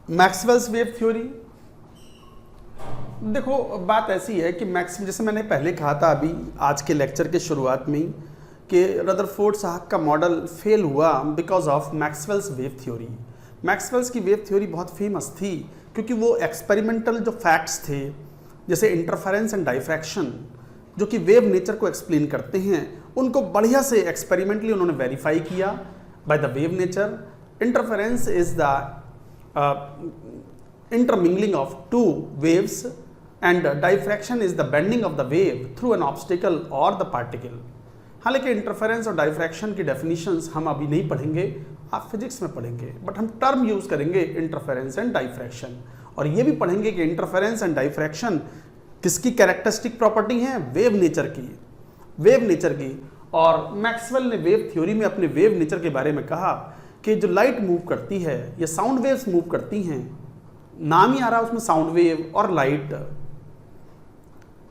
Maxwell's wave theory, देखो बात ऐसी है कि जैसे मैंने पहले कहा था अभी आज के लेक्चर के शुरुआत में कि रदरफोर्ड साहब का मॉडल फेल हुआ because of Maxwell's wave theory. Maxwell's की वेव थ्योरी बहुत फेमस थी क्योंकि वो एक्सपेरिमेंटल जो फैक्ट्स थे, जैसे इंटरफेरेंस एंड डाइफ्रैक्शन, जो कि वेव नेचर को एक्सप्लेन करते हैं, उनको बढ़िया से एक्सपेरिमेंटली उन्होंने वेरीफाई किया bye the wave nature. Interference is the intermingling of two waves and diffraction is the bending of the wave through an obstacle or the particle। हालांकि इंटरफेरेंस और डाइफ्रैक्शन की डेफिनेशंस हम अभी नहीं पढ़ेंगे, आप फिजिक्स में पढ़ेंगे, बट हम टर्म यूज करेंगे इंटरफेरेंस एंड डाइफ्रैक्शन, और ये भी पढ़ेंगे कि इंटरफेरेंस एंड डाइफ्रैक्शन किसकी कैरेक्टरिस्टिक प्रॉपर्टी है? वेव नेचर की, वेव नेचर की। और मैक्सवेल ने वेव थ्योरी में अपने वेव नेचर के बारे में कहा कि जो लाइट मूव करती है या साउंड वेव्स मूव करती हैं, नाम ही आ रहा है उसमें साउंड वेव और light,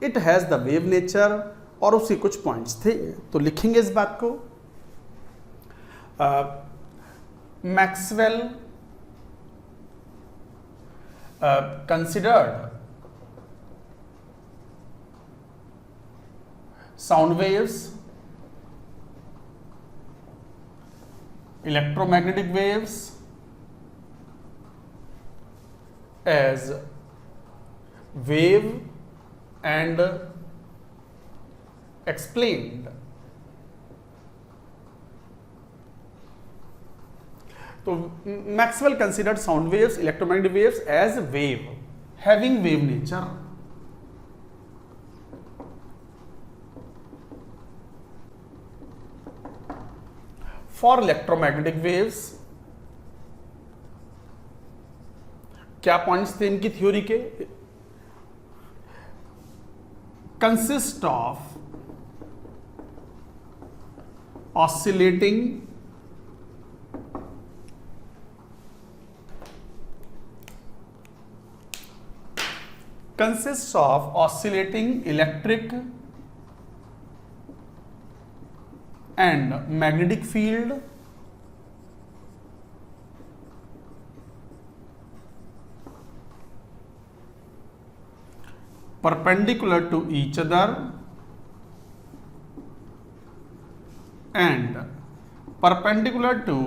it has the wave nature, और उसके कुछ पॉइंट्स थे, तो लिखेंगे इस बात को। Maxwell considered sound waves, electromagnetic waves as wave and explained. तो Maxwell considered sound waves, electromagnetic waves as wave having wave nature. For electromagnetic waves क्या पॉइंट्स थे इनकी थ्योरी के? Consist of oscillating consists of oscillating electric and magnetic field perpendicular to each other and perpendicular to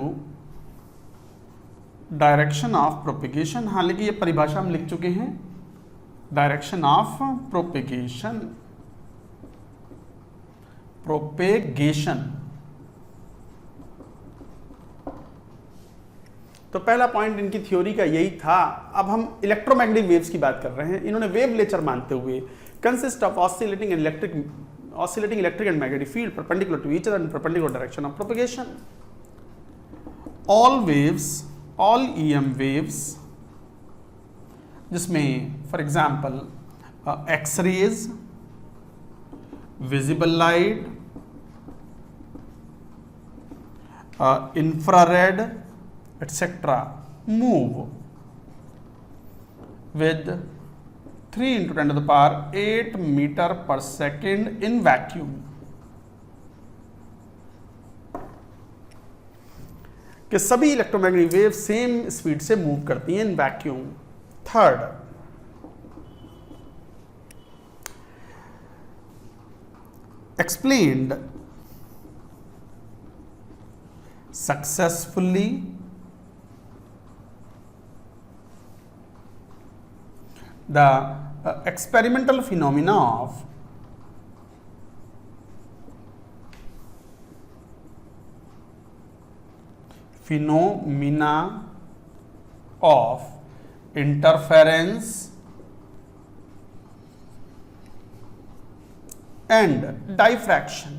direction of propagation। हालांकि ये परिभाषा हम लिख चुके हैं, डायरेक्शन ऑफ प्रोपेगेशन, प्रोपेगेशन। तो पहला पॉइंट इनकी थ्योरी का यही था। अब हम इलेक्ट्रोमैग्नेटिक वेव्स की बात कर रहे हैं। इन्होंने वेव नेचर मानते हुए consist of oscillating electric and magnetic field perpendicular to each other and perpendicular direction of propagation. All waves, all EM waves, जिसमें for example X-rays, visible light, infrared et cetera move with 3 into 10 to the power 8 meter per second in vacuum। कि सभी electromagnetic wave same speed से move करती हैं in vacuum. Third, explained successfully the experimental phenomena of interference and diffraction।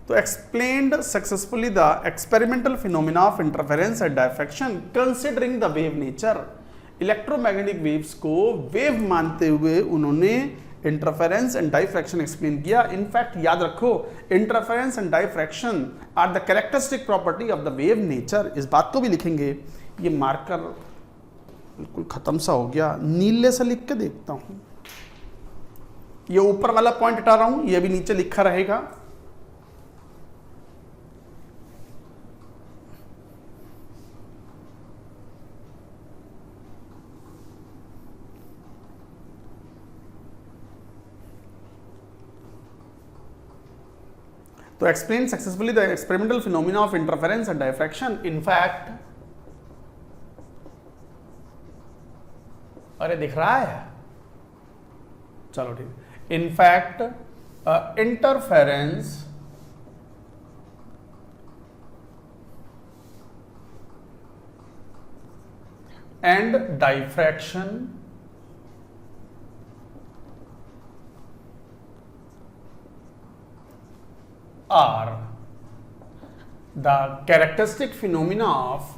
तो explained successfully the experimental phenomena of interference and diffraction considering the wave nature. Electromagnetic waves को wave मानते हुए उन्होंने interference and diffraction explain किया। In fact याद रखो, interference and diffraction are the characteristic property of the wave nature. इस बात को भी लिखेंगे। ये मार्कर बिल्कुल खत्म सा हो गया, नीले से लिख के देखता हूं। ये ऊपर वाला पॉइंट हटा रहा हूं, ये भी नीचे लिखा रहेगा। तो explain successfully the experimental phenomena of interference and diffraction. In fact, अरे दिख रहा है, चलो ठीक। In fact interference and diffraction are the characteristic phenomena of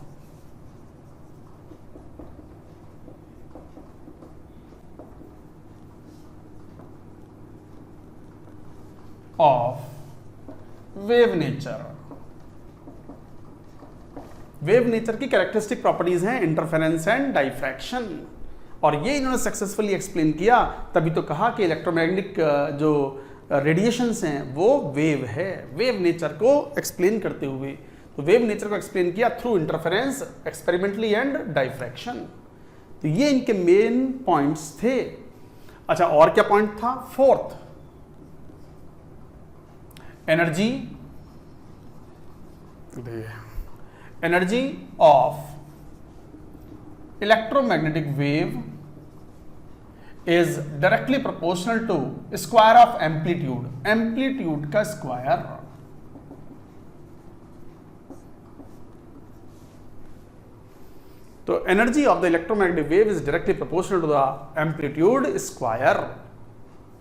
of wave nature. Wave nature की कैरेक्टरिस्टिक प्रॉपर्टीज हैं इंटरफेरेंस एंड डाइफ्रैक्शन, और ये इन्होंने सक्सेसफुली एक्सप्लेन किया, तभी तो कहा कि इलेक्ट्रोमैग्नेटिक जो रेडिएशंस हैं वो वेव है। वेव नेचर को एक्सप्लेन करते हुए, तो वेव नेचर को एक्सप्लेन किया through interference, experimentally and diffraction. तो ये इनके मेन पॉइंट्स थे। अच्छा, और क्या पॉइंट था? Fourth, energy of electromagnetic wave is directly proportional to square of amplitude, amplitude का स्क्वायर। तो energy of the electromagnetic wave is directly proportional to the amplitude square.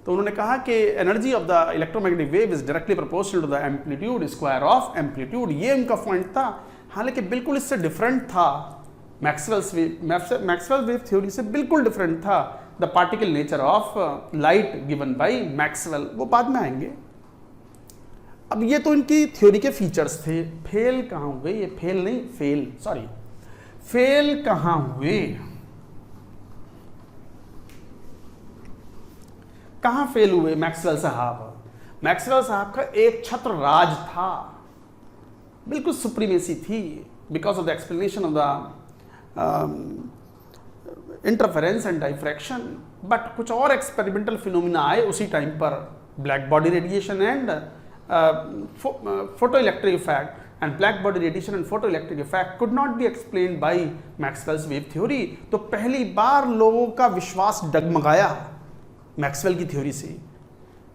तो उन्होंने कहा कि energy of the electromagnetic wave is directly proportional to the amplitude square of amplitude. ये उनका point था, हालांकि बिल्कुल इससे डिफरेंट था। मैक्सवेल वेव थ्योरी से बिल्कुल डिफरेंट था the particle nature of light given by Maxwell, वो बाद में आएंगे। अब ये तो इनकी थ्योरी के फीचर्स थे। फेल कहाँ हुए? ये फेल नहीं, फेल कहाँ हुए? कहाँ फेल हुए मैक्सवेल साहब? मैक्सवेल साहब का एक छत्र राज था, बिल्कुल सुप्रीमेसी थी, because of the explanation of the interference and diffraction. But कुछ और एक्सपेरिमेंटल फिनोमिना आए उसी टाइम पर, black body radiation and photo electric effect, and black body radiation and photoelectric effect could not be explained by Maxwell's wave theory। तो पहली बार लोगों का विश्वास डगमगाया मैक्सवेल की थ्योरी से।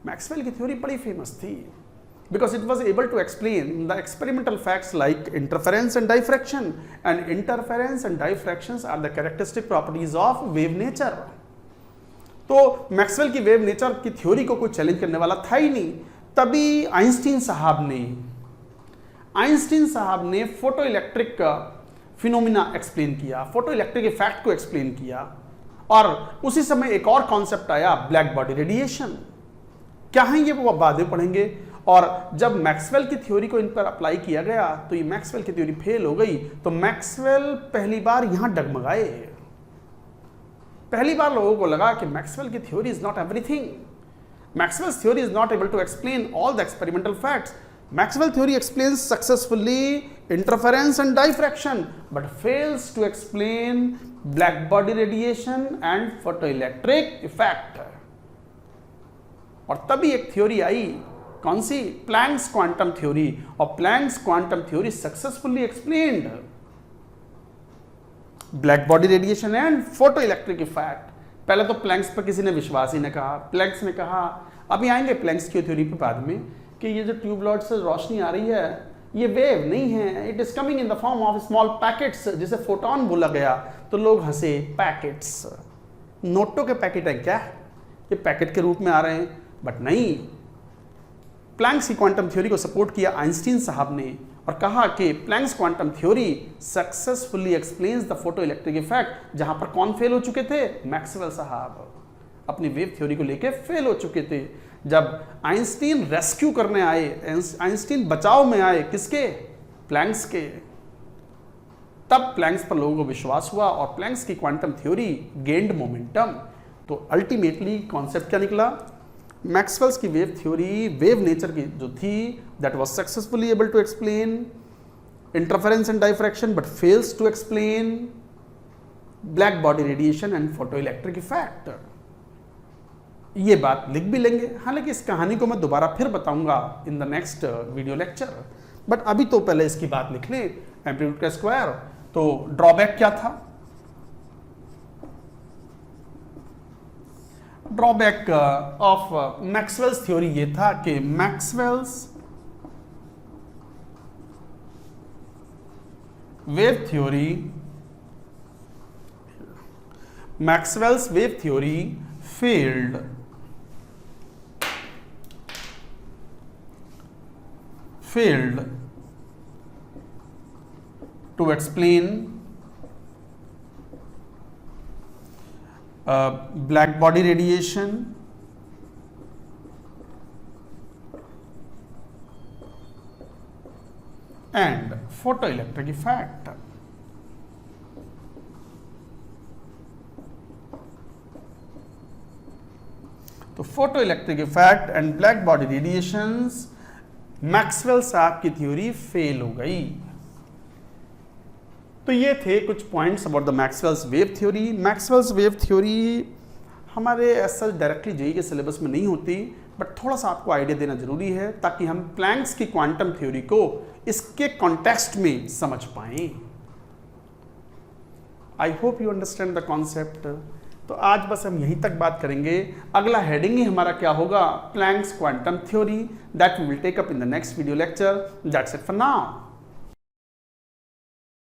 मैक्सवेल की थ्योरी बड़ी फेमस थी because it was able to explain the experimental facts like interference and diffraction, and interference and diffractions are the characteristic properties of wave nature। तो मैक्सवेल की वेव नेचर की theory को कोई challenge करने वाला था ही नहीं। तभी आइंस्टीन साहब ने फोटो इलेक्ट्रिक फिनोमिना एक्सप्लेन किया, फोटो इलेक्ट्रिक इफेक्ट को एक्सप्लेन किया, और उसी समय एक और कॉन्सेप्ट आया, ब्लैक बॉडी रेडिएशन। क्या है ये, वो बाद में पढ़ेंगे। और जब मैक्सवेल की थ्योरी को इन पर अप्लाई किया गया तो ये मैक्सवेल की थ्योरी फेल हो गई। तो मैक्सवेल पहली बार यहां डगमगाए। पहली बार लोगों को लगा कि मैक्सवेल की theory is not everything, Maxwell's theory is not able to explain all the experimental facts. Maxwell theory explains successfully interference and diffraction but fails to explain black body radiation and photoelectric effect। और तभी एक theory आई, कौन सी? Planck's quantum theory. और Planck's quantum theory successfully explained black body radiation and photoelectric effect. पहले तो planks पर किसी ने विश्वास ही नहीं कहा। प्लैंक्स ने कहा, अभी आएंगे प्लैंक्स की थ्योरी पे बाद में, कि ये जो ट्यूब लाइट से रोशनी आ रही है ये वेव नहीं है, it is coming in the form of small packets, जिसे फोटोन बोला गया। तो लोग हंसे, पैकेट्स, नोटों के पैकेट है क्या, ये पैकेट के रूप में आ रहे हैं? बट नहीं, प्लैंक्स की क्वांटम थ्योरी को सपोर्ट किया आइंस्टीन साहब ने और कहा कि Planck's quantum theory successfully explains the photo electric effect. जहां पर कौन फेल हो चुके थे? मैक्सवेल साहब अपनी वेव थ्योरी को लेकर फेल हो चुके थे। जब आइंस्टीन रेस्क्यू करने आए, आइंस्टीन बचाव में आए, किसके? प्लैंक्स के। तब प्लैंक्स पर लोगों को विश्वास हुआ और प्लैंक्स की क्वांटम थ्योरी गेन्ड मोमेंटम। तो अल्टीमेटली कॉन्सेप्ट क्या निकला? मैक्सवेल्स की वेव थ्योरी, वेव नेचर की जो थी, that was successfully able to explain interference and diffraction but fails to explain black body radiation and photo electric effect. ये बात लिख भी लेंगे, हालांकि इस कहानी को मैं दोबारा फिर बताऊंगा इन the next video lecture, but अभी तो पहले इसकी बात लिख लें, एम्पलीट्यूड का स्क्वायर। तो ड्रॉबैक क्या था? ड्रॉबैक ऑफ मैक्सवेल्स थ्योरी ये था कि Maxwell's wave theory failed to explain black body radiation and photoelectric effect. तो photoelectric effect and black body radiations, Maxwell साहब की थ्योरी फेल हो गई। तो ये थे कुछ points about the Maxwell's wave theory. Maxwell's wave theory हमारे ऐसा डायरेक्टली जेईई के सिलेबस में नहीं होती, बट थोड़ा सा आपको आइडिया देना जरूरी है ताकि हम प्लैंक्स की क्वांटम थ्योरी को इसके कॉन्टेक्स्ट में समझ पाएं। I hope you understand the concept. तो आज बस हम यहीं तक बात करेंगे। अगला हेडिंग ही हमारा क्या होगा, Planck's quantum theory, that we will take up in the next video lecture. That's it for now.